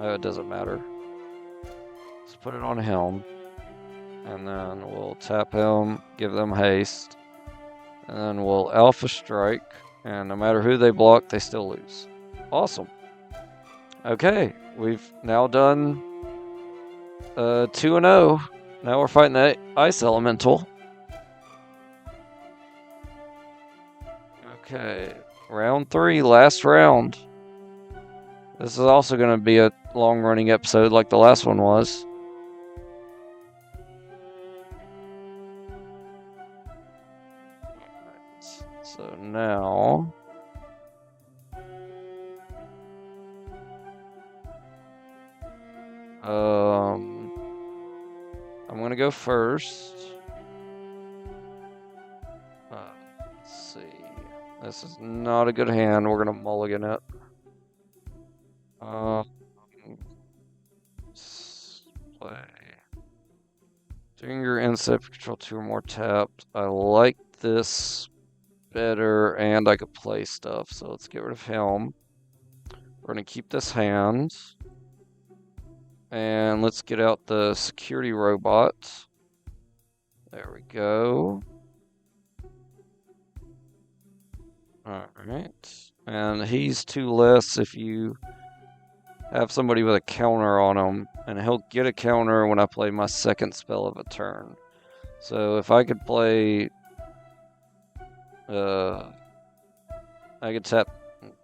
it doesn't matter. Let's put it on him. And then we'll tap him, give them haste. And then we'll Alpha Strike. And no matter who they block, they still lose. Awesome. Okay, we've now done 2-0. Now we're fighting the Ice Elemental. Okay, round 3, last round. This is also going to be a long-running episode like the last one was. So now... I'm going to go first. Let's see. This is not a good hand. We're going to mulligan it. Play. During your end step, control 2 or more tapped. I like this better, and I could play stuff, so let's get rid of him. We're going to keep this hand. And let's get out the security robot. There we go. Alright. And he's 2 less if you have somebody with a counter on him. And he'll get a counter when I play my second spell of a turn. So if I could play... I could tap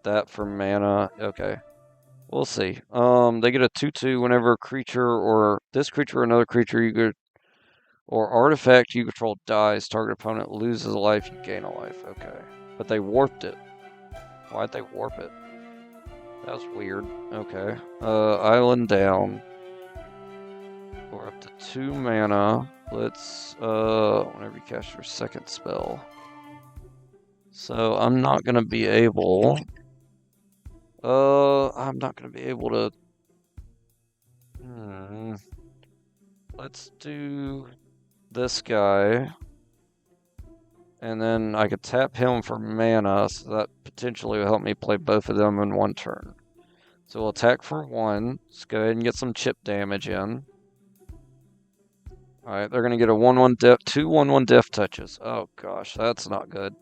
that for mana. Okay. We'll see. They get a 2/2 whenever a creature or this creature or another creature you could or artifact you control dies. Target opponent loses a life, you gain a life. Okay. But they warped it. Why'd they warp it? That was weird. Okay. Island down. We're up to 2 mana. Let's whenever you cast your second spell. So I'm not gonna be able I'm not going to be able to... Let's do this guy. And then I could tap him for mana, so that potentially will help me play both of them in one turn. So we'll attack for 1. Let's go ahead and get some chip damage in. Alright, they're going to get a 1/1 def, 2 1/1 def touches. Oh gosh, that's not good.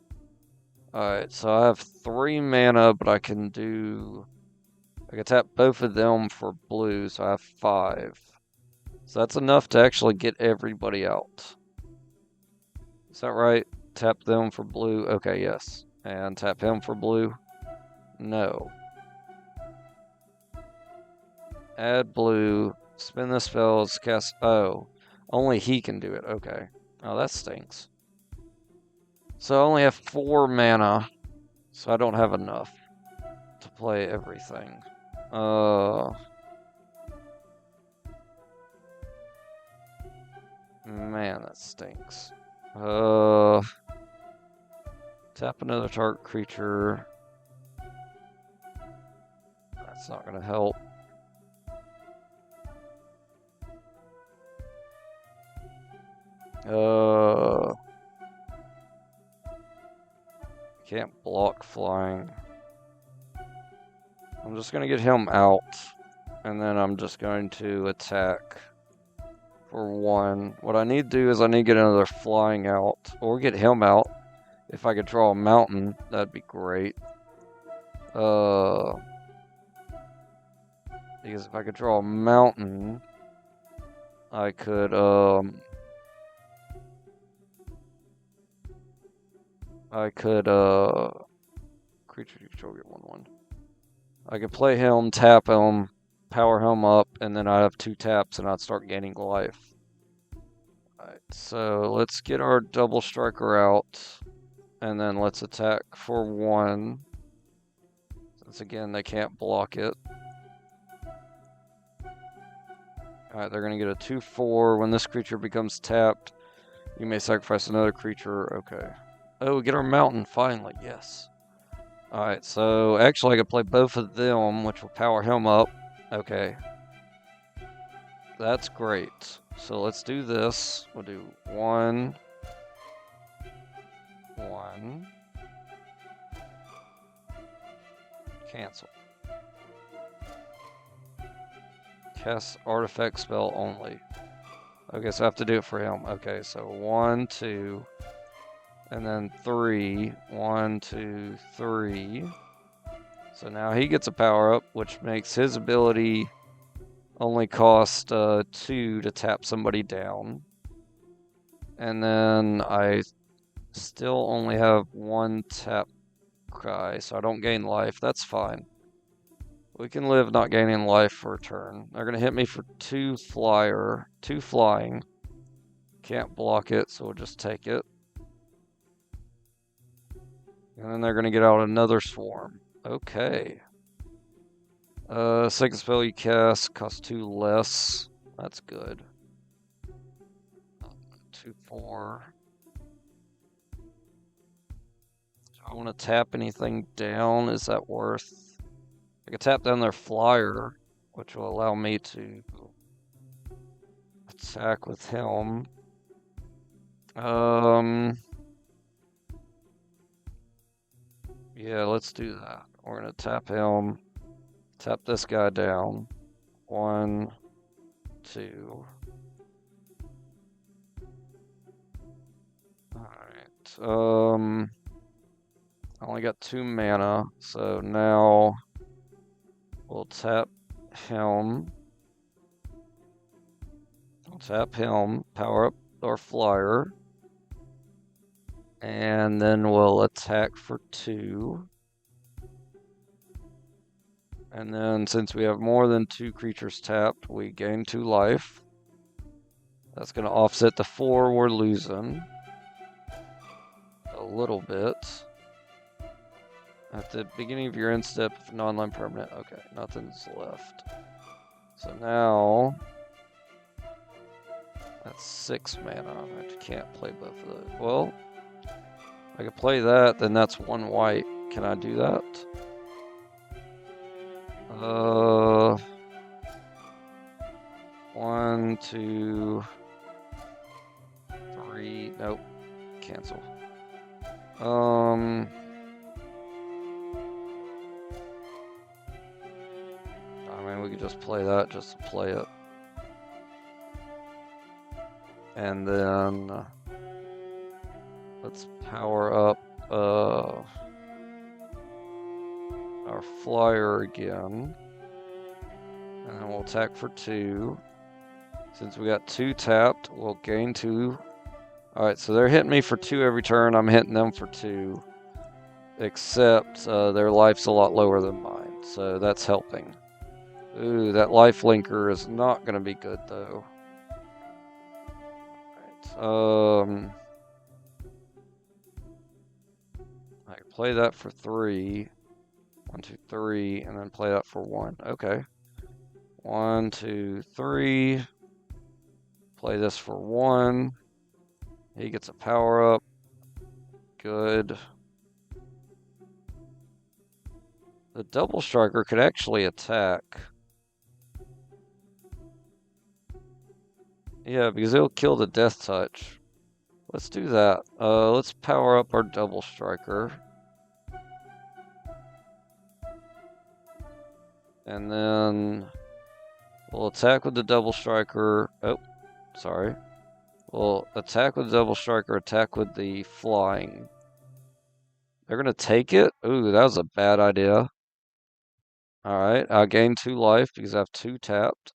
Alright, so I have 3 mana, but I can tap both of them for blue, so I have 5. So that's enough to actually get everybody out. Is that right? Tap them for blue. Okay, yes. And tap him for blue. No. Add blue. Spin the spells. Cast... Oh. Only he can do it. Okay. Oh, that stinks. So I only have 4 mana. So I don't have enough to play everything. Man, that stinks. Tap another target creature. That's not gonna help. Can't block flying. I'm just gonna get him out, and then I'm just going to attack for 1. What I need to do is I need to get another flying out, or get him out. If I could draw a mountain, that'd be great. Because if I could draw a mountain, I could, creature you control get 1/1. I could play him, tap him, power him up, and then I'd have 2 taps and I'd start gaining life. Alright, so let's get our double striker out, and then let's attack for 1. Once again, they can't block it. Alright, they're going to get a 2/4. When this creature becomes tapped, you may sacrifice another creature. Okay. Oh, we get our mountain, finally. Yes. Alright, so actually I could play both of them, which will power him up. Okay. That's great. So let's do this. We'll do 1, 1. Cancel. Cast artifact spell only. Okay, so I have to do it for him. Okay, so 1, 2, and then 3. 1, 2, 3. So now he gets a power up, which makes his ability only cost 2 to tap somebody down. And then I still only have 1 tap guy, so I don't gain life. That's fine. We can live not gaining life for a turn. They're going to hit me for 2 flying. Can't block it, so we'll just take it. And then they're going to get out another swarm. Okay. Second spell you cast costs 2 less. That's good. 2, 4. Do I want to tap anything down? Is that worth? I could tap down their flyer, which will allow me to attack with him. Yeah, let's do that. We're gonna tap him. Tap this guy down. 1, 2. Alright. I only got 2 mana, so now we'll tap him. We'll tap him, power up our flyer. And then we'll attack for 2. And then since we have more than 2 creatures tapped, we gain 2 life. That's going to offset the 4 we're losing a little bit. At the beginning of your end step, if non-land permanent, okay, nothing's left. So now, that's 6 mana. I can't play both of those. Well, I could play that, then that's 1 white. Can I do that? 1, 2, 3. Nope. Cancel. I mean, we could just play that just to play it. And then let's power up our flyer again. And then we'll attack for 2. Since we got 2 tapped, we'll gain 2. Alright, so they're hitting me for 2 every turn. I'm hitting them for 2. Except their life's a lot lower than mine, so that's helping. Ooh, that life linker is not going to be good, though. Alright, I can play that for 3. 1, 2, 3, and then play that for 1. Okay. 1, 2, 3. Play this for 1. He gets a power up. Good. The double striker could actually attack. Yeah, because it'll kill the death touch. Let's do that. Let's power up our double striker. And then we'll attack with the double striker. Oh, sorry. We'll attack with the double striker, attack with the flying. They're going to take it? Ooh, that was a bad idea. Alright, I gained 2 life because I have 2 tapped.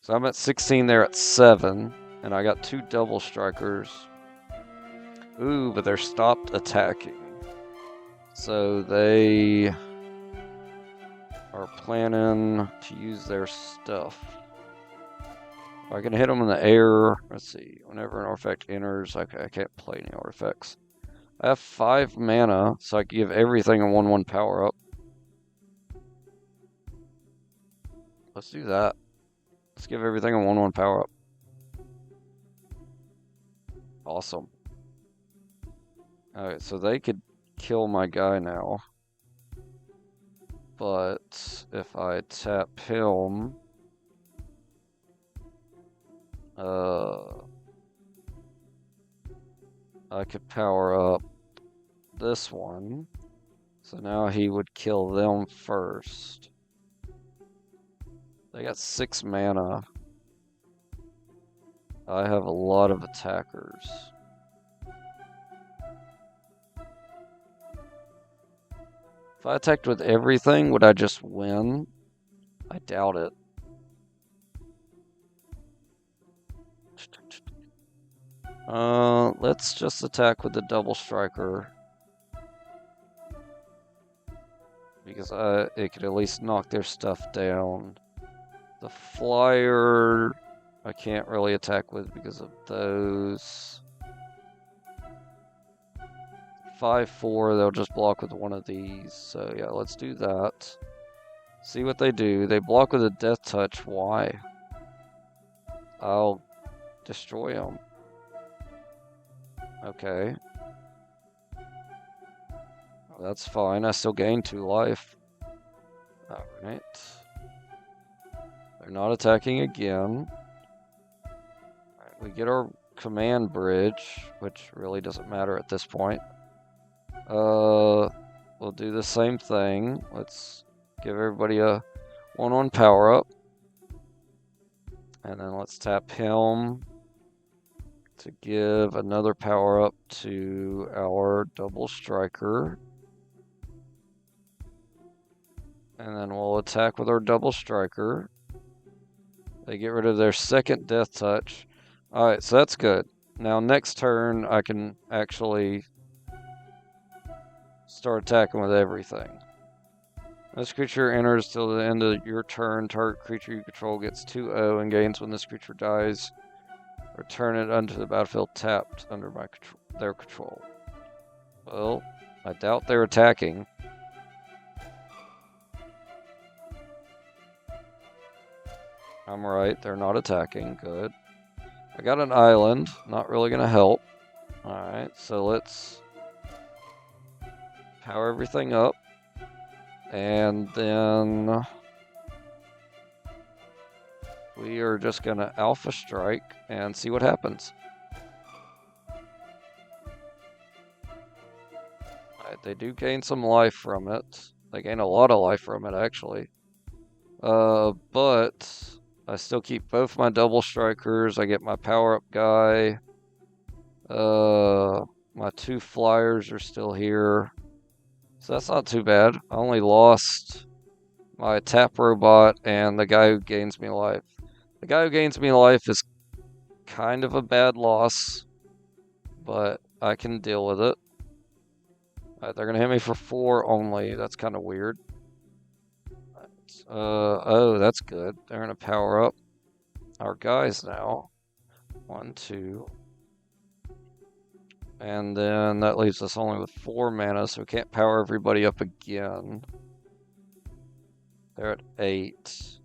So I'm at 16, they're at 7. And I got 2 double strikers. Ooh, but they're stopped attacking. So they are planning to use their stuff. I can hit them in the air. Let's see. Whenever an artifact enters, okay, I can't play any artifacts. I have 5 mana, so I can give everything a 1/1 power up. Let's do that. Let's give everything a 1/1 power up. Awesome. Alright, so they could kill my guy now. But if I tap him, I could power up this one. So now he would kill them first. They got 6 mana. I have a lot of attackers. If I attacked with everything, would I just win? I doubt it. Let's just attack with the double striker. Because it could at least knock their stuff down. The flyer, I can't really attack with because of those. 5/4, they'll just block with one of these. So yeah, let's do that. See what they do. They block with a death touch. Why? I'll destroy them. Okay. That's fine. I still gain 2 life. Alright. They're not attacking again. Alright, we get our command bridge, which really doesn't matter at this point. We'll do the same thing. Let's give everybody a 1/1 power up. And then let's tap him to give another power up to our double striker. And then we'll attack with our double striker. They get rid of their second death touch. Alright, so that's good. Now next turn I can actually start attacking with everything. This creature enters till the end of your turn. Target creature you control gets 2/0 and gains when this creature dies. Return it onto the battlefield tapped under their control. Well, I doubt they're attacking. I'm right, they're not attacking. Good. I got an island. Not really going to help. Alright, so let's power everything up. And then we are just going to Alpha Strike and see what happens. Alright, they do gain some life from it. They gain a lot of life from it, actually. But I still keep both my double strikers. I get my power-up guy. My 2 flyers are still here. So that's not too bad. I only lost my tap robot and the guy who gains me life. The guy who gains me life is kind of a bad loss, but I can deal with it. Alright, they're going to hit me for 4 only. That's kind of weird. Oh, that's good. They're going to power up our guys now. 1, 2. And then that leaves us only with 4 mana, so we can't power everybody up again. They're at 8.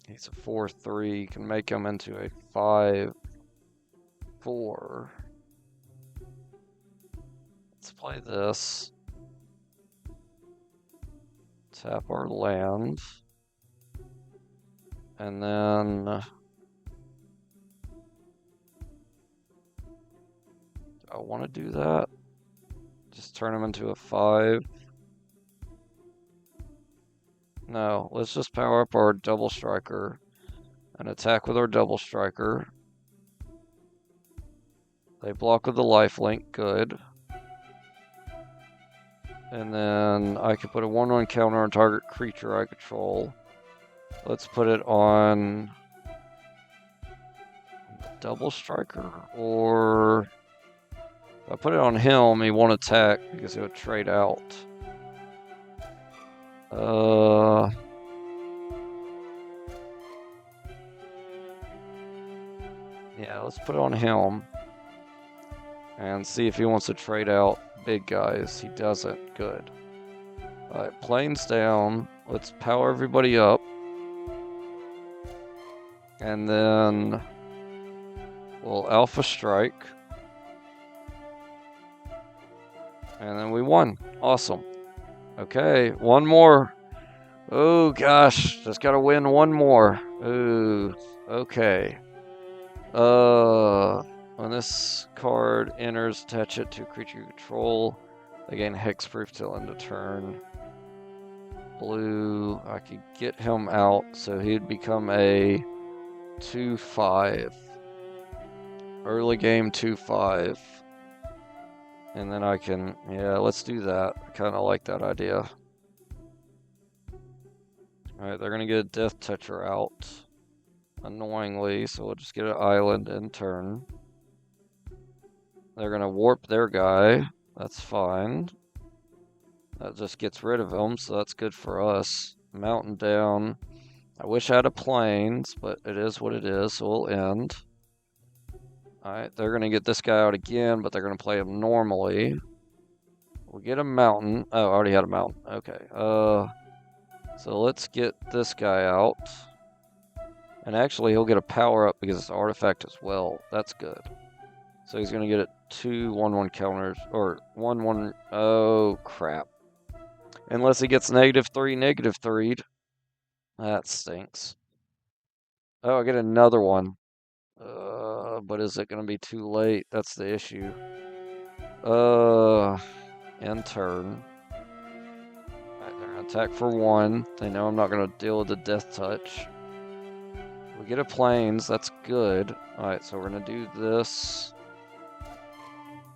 He's a 4/3. Can make him into a 5/4. Let's play this. Tap our land. And then do I want to do that? Just turn him into a 5. No, let's just power up our double striker and attack with our double striker. They block with the lifelink, good. And then I can put a 1/1 counter on target creature I control. Let's put it on the double striker, or if I put it on him, he won't attack because he'll trade out. Yeah, let's put it on him and see if he wants to trade out big guys. He doesn't. Good. Alright, planes down. Let's power everybody up. And then we'll Alpha Strike. And then we won. Awesome. Okay, one more. Oh gosh, just gotta win one more. Ooh, okay. When this card enters, attach it to a creature you control. They gain hexproof till end of turn. Blue, I could get him out, so he'd become a 2/5. Early game 2/5. And then I can, yeah, let's do that. I kind of like that idea. Alright, they're going to get a Death Toucher out. Annoyingly, so we'll just get an island in turn. They're going to warp their guy. That's fine. That just gets rid of him, so that's good for us. Mountain down. I wish I had a plains, but it is what it is, so we'll end. Alright, they're going to get this guy out again, but they're going to play him normally. We'll get a mountain. Oh, I already had a mountain. Okay. So let's get this guy out. And actually, he'll get a power up because it's an artifact as well. That's good. So he's going to get it 2 1/1 counters. Or 1/1. Oh, crap. Unless he gets -3, -3'd. That stinks. Oh, I get another one. But is it going to be too late? That's the issue. End turn. Alright, they're going to attack for 1. They know I'm not going to deal with the Death Touch. We get a plains. That's good. Alright, so we're going to do this.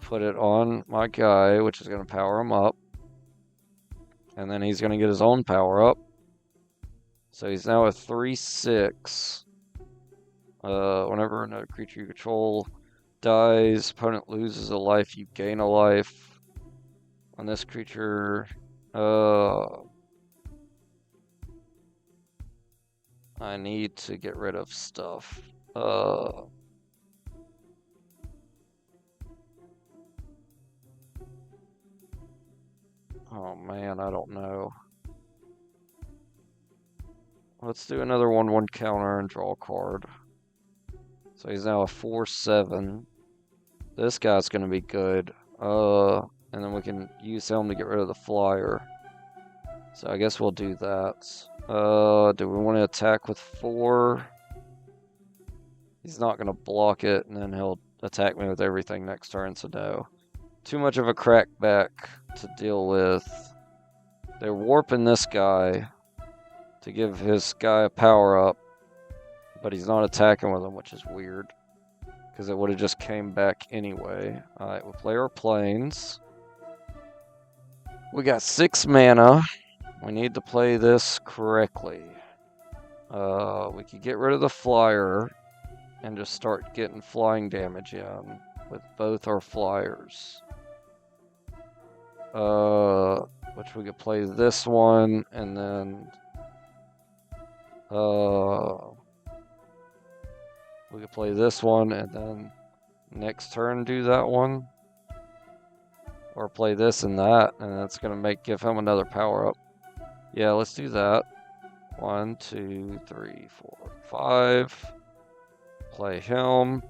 Put it on my guy, which is going to power him up. And then he's going to get his own power up. So he's now a 3/6. Whenever another creature you control dies, opponent loses a life, you gain a life. On this creature, I need to get rid of stuff. Oh man, I don't know. Let's do another 1/1 counter and draw a card. So he's now a 4/7. This guy's going to be good. And then we can use him to get rid of the flyer. So I guess we'll do that. Do we want to attack with 4? He's not going to block it, and then he'll attack me with everything next turn, so no. Too much of a crackback to deal with. They're warping this guy to give his guy a power up, but he's not attacking with him, which is weird, because it would have just came back anyway. Alright, we'll play our plains. We got 6 mana. We need to play this correctly. We could get rid of the flyer and just start getting flying damage in with both our flyers. Which we could play this one and then we could play this one and then next turn do that one. Or play this and that, and that's gonna give him another power up. Yeah, let's do that. 1, 2, 3, 4, 5. Play him.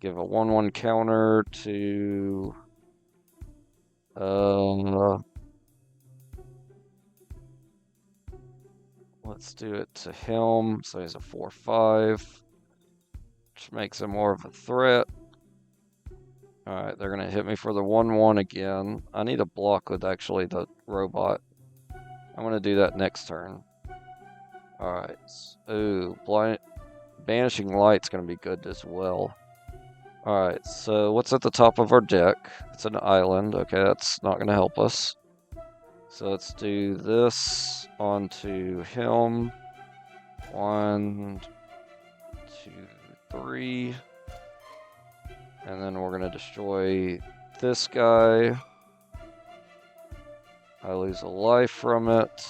Give a 1/1 counter to let's do it to him. So he's a 4/5, which makes him more of a threat. Alright, they're going to hit me for the 1/1 again. I need a block with actually the robot. I'm going to do that next turn. Alright. Ooh, Banishing Light's going to be good as well. Alright, so what's at the top of our deck? It's an island. Okay, that's not going to help us. So let's do this onto him. 1, 2, 3. And then we're going to destroy this guy. I lose a life from it.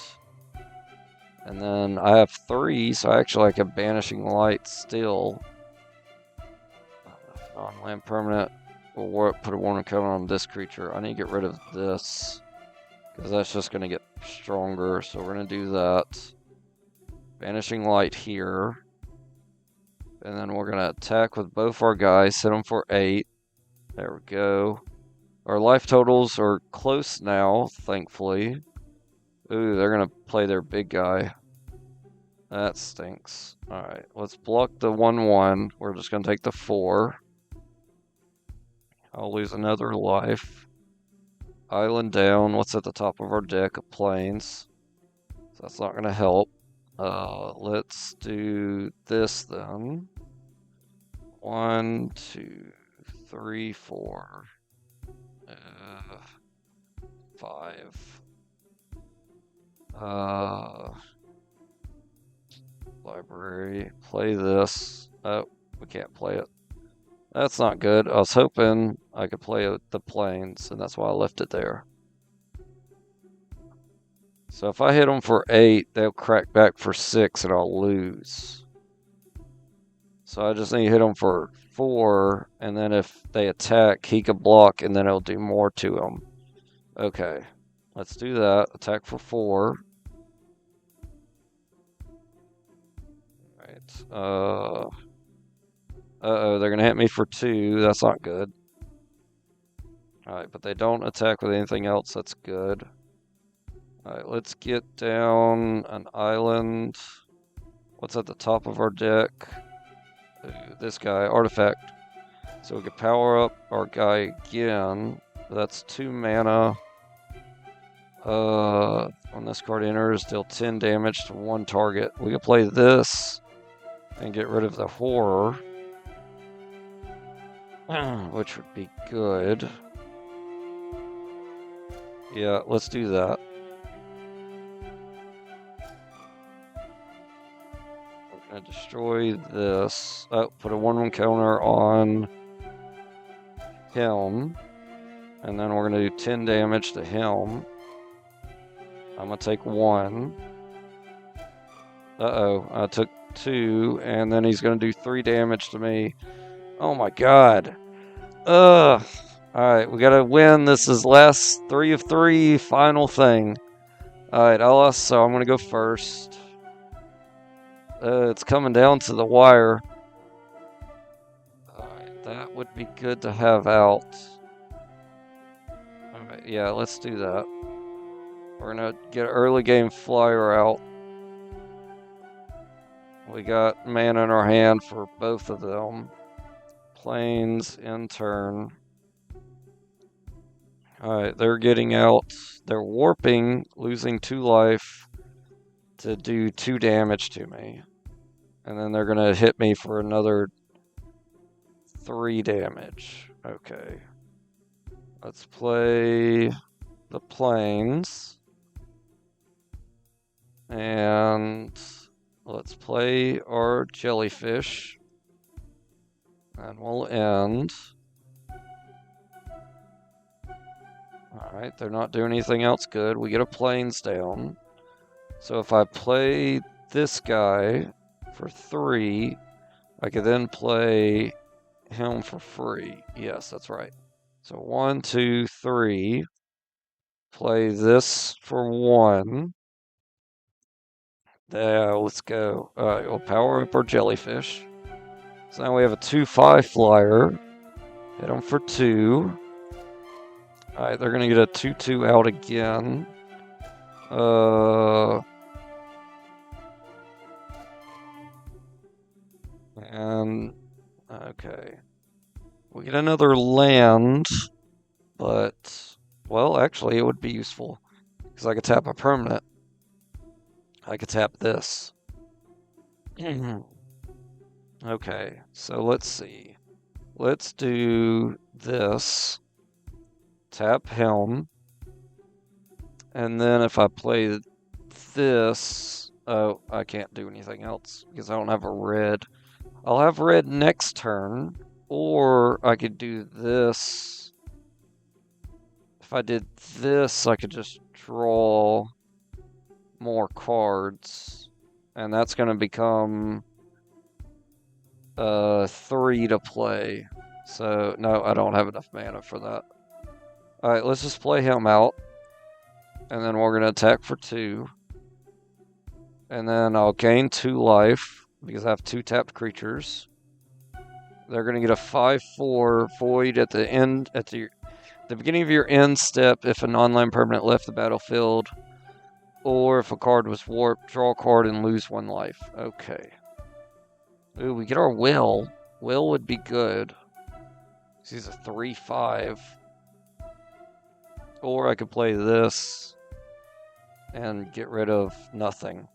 And then I have 3, so actually I can Banishing Light still. Non-land permanent. we'll put a warning counter on this creature. I need to get rid of this, because that's just going to get stronger. So we're going to do that. Vanishing Light here. And then we're going to attack with both our guys. Hit them for 8. There we go. Our life totals are close now, thankfully. Ooh, they're going to play their big guy. That stinks. Alright, let's block the 1/1. We're just going to take the 4. I'll lose another life. Island down. What's at the top of our deck? Of planes. So that's not going to help. Let's do this then. 1, 2, 3, 4. 5. Library. Play this. Oh, we can't play it. That's not good. I was hoping I could play the planes, and that's why I left it there. So if I hit them for 8, they'll crack back for 6, and I'll lose. So I just need to hit them for 4, and then if they attack, he can block, and then it'll do more to him. Okay, let's do that. Attack for 4. Right. Uh-oh, they're going to hit me for 2. That's not good. Alright, but they don't attack with anything else. That's good. Alright, let's get down an island. What's at the top of our deck? This guy, Artifact. So we can power up our guy again. That's 2 mana. When this card enters, deal 10 damage to 1 target. We can play this and get rid of the horror, which would be good. Yeah, let's do that. We're going to destroy this. Oh, put a 1/1 counter on him. And then we're going to do 10 damage to him. I'm going to take 1. Uh-oh, I took 2, and then he's going to do 3 damage to me. Oh my god. Ugh. Alright, we got to win. This is last 3 of 3, final thing. Alright, I lost, so I'm going to go first. It's coming down to the wire. Alright, that would be good to have out. Alright, yeah, let's do that. We're going to get an early game flyer out. We got mana in our hand for both of them. Planes in turn. Alright, they're getting out. They're warping, losing 2 life to do 2 damage to me. And then they're going to hit me for another 3 damage. Okay. Let's play the planes. And let's play our jellyfish. And we'll end. Alright, they're not doing anything else good. We get a planes down. So if I play this guy for 3, I could then play him for free. Yes, that's right. So 1, 2, 3. Play this for 1. There, let's go. Alright, we'll power up our jellyfish. So now we have a 2/5 flyer. Hit them for 2. Alright, they're gonna get a 2/2 out again. And okay. We get another land, but well, actually it would be useful because I could tap a permanent. I could tap this. Okay, so let's see. Let's do this. Tap Helm. And then if I play this... Oh, I can't do anything else because I don't have a red. I'll have red next turn. Or I could do this. If I did this, I could just draw more cards. And that's going to become 3 to play. So, no, I don't have enough mana for that. Alright, let's just play him out. And then we're going to attack for 2. And then I'll gain 2 life, because I have 2 tapped creatures. They're going to get a 5/4 void at the end, at the beginning of your end step if a non-land permanent left the battlefield, or if a card was warped, draw a card and lose 1 life. Okay. Ooh, we get our Will. Will would be good. He's a 3/5. Or I could play this and get rid of nothing.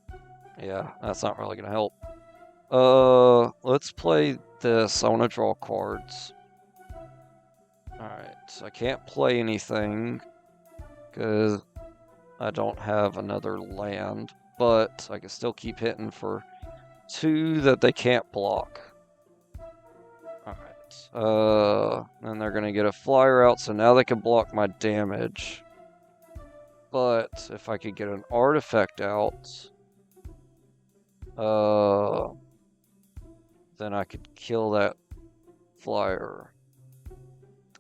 Yeah, that's not really going to help. Let's play this. I want to draw cards. Alright, so I can't play anything because I don't have another land, but I can still keep hitting for 2 that they can't block. Alright, and they're going to get a flyer out, so now they can block my damage. But if I could get an artifact out, then I could kill that flyer.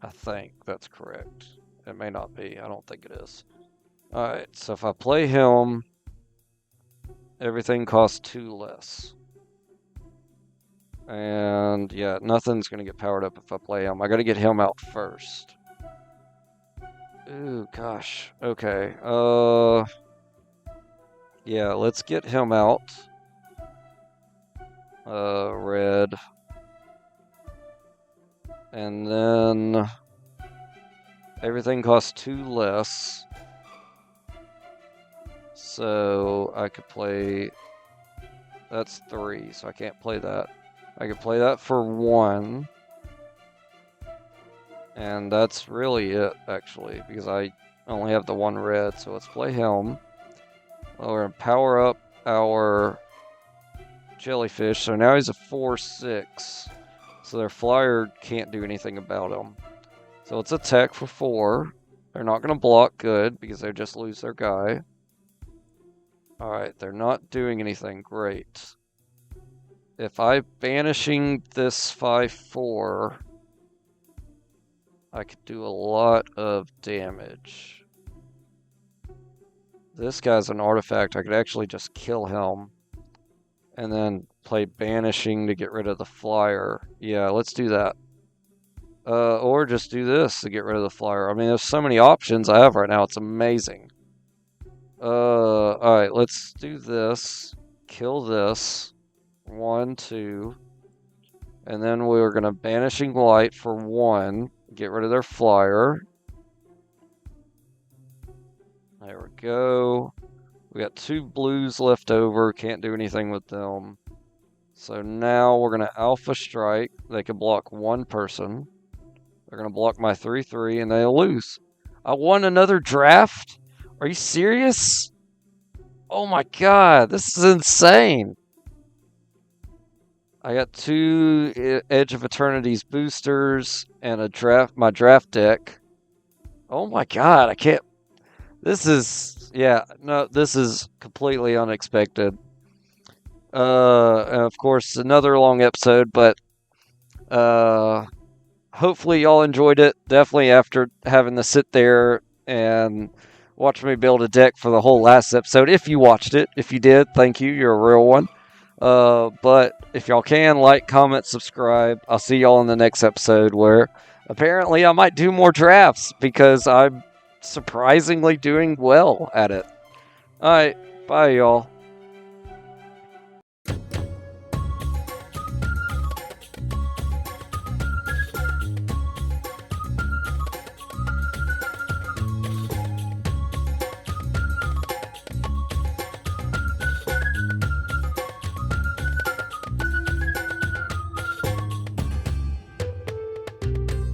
I think that's correct. It may not be. I don't think it is. Alright, so if I play him, everything costs 2 less. And yeah, nothing's going to get powered up if I play him. I got to get him out first. Ooh, gosh. Okay. Yeah, let's get him out. Red. And then everything costs 2 less. So I could play, that's 3, so I can't play that. I could play that for 1. And that's really it, actually, because I only have the 1 red. So let's play him. We're going to power up our jellyfish. So now he's a 4/6. So their flyer can't do anything about him. So let's attack for 4. They're not going to block good because they just lose their guy. Alright, they're not doing anything great. If I banishing this 5/4, I could do a lot of damage. This guy's an artifact. I could actually just kill him and then play banishing to get rid of the flyer. Yeah, let's do that. Or just do this to get rid of the flyer. I mean, there's so many options I have right now. It's amazing. Alright, let's do this. Kill this. 1, 2. And then we're going to Banishing Light for 1. Get rid of their flyer. There we go. We got 2 blues left over. Can't do anything with them. So now we're going to Alpha Strike. They can block 1 person. They're going to block my 3/3 and they'll lose. I won another draft? Are you serious? Oh my god, this is insane. I got 2 Edge of Eternity's boosters and my draft deck. Oh my god, I can't. This is, yeah, no, this is completely unexpected. And of course, another long episode, but hopefully y'all enjoyed it. Definitely after having to sit there and watch me build a deck for the whole last episode. If you watched it. If you did, thank you. You're a real one. But if y'all can, like, comment, subscribe. I'll see y'all in the next episode where apparently I might do more drafts because I'm surprisingly doing well at it. Alright, bye y'all.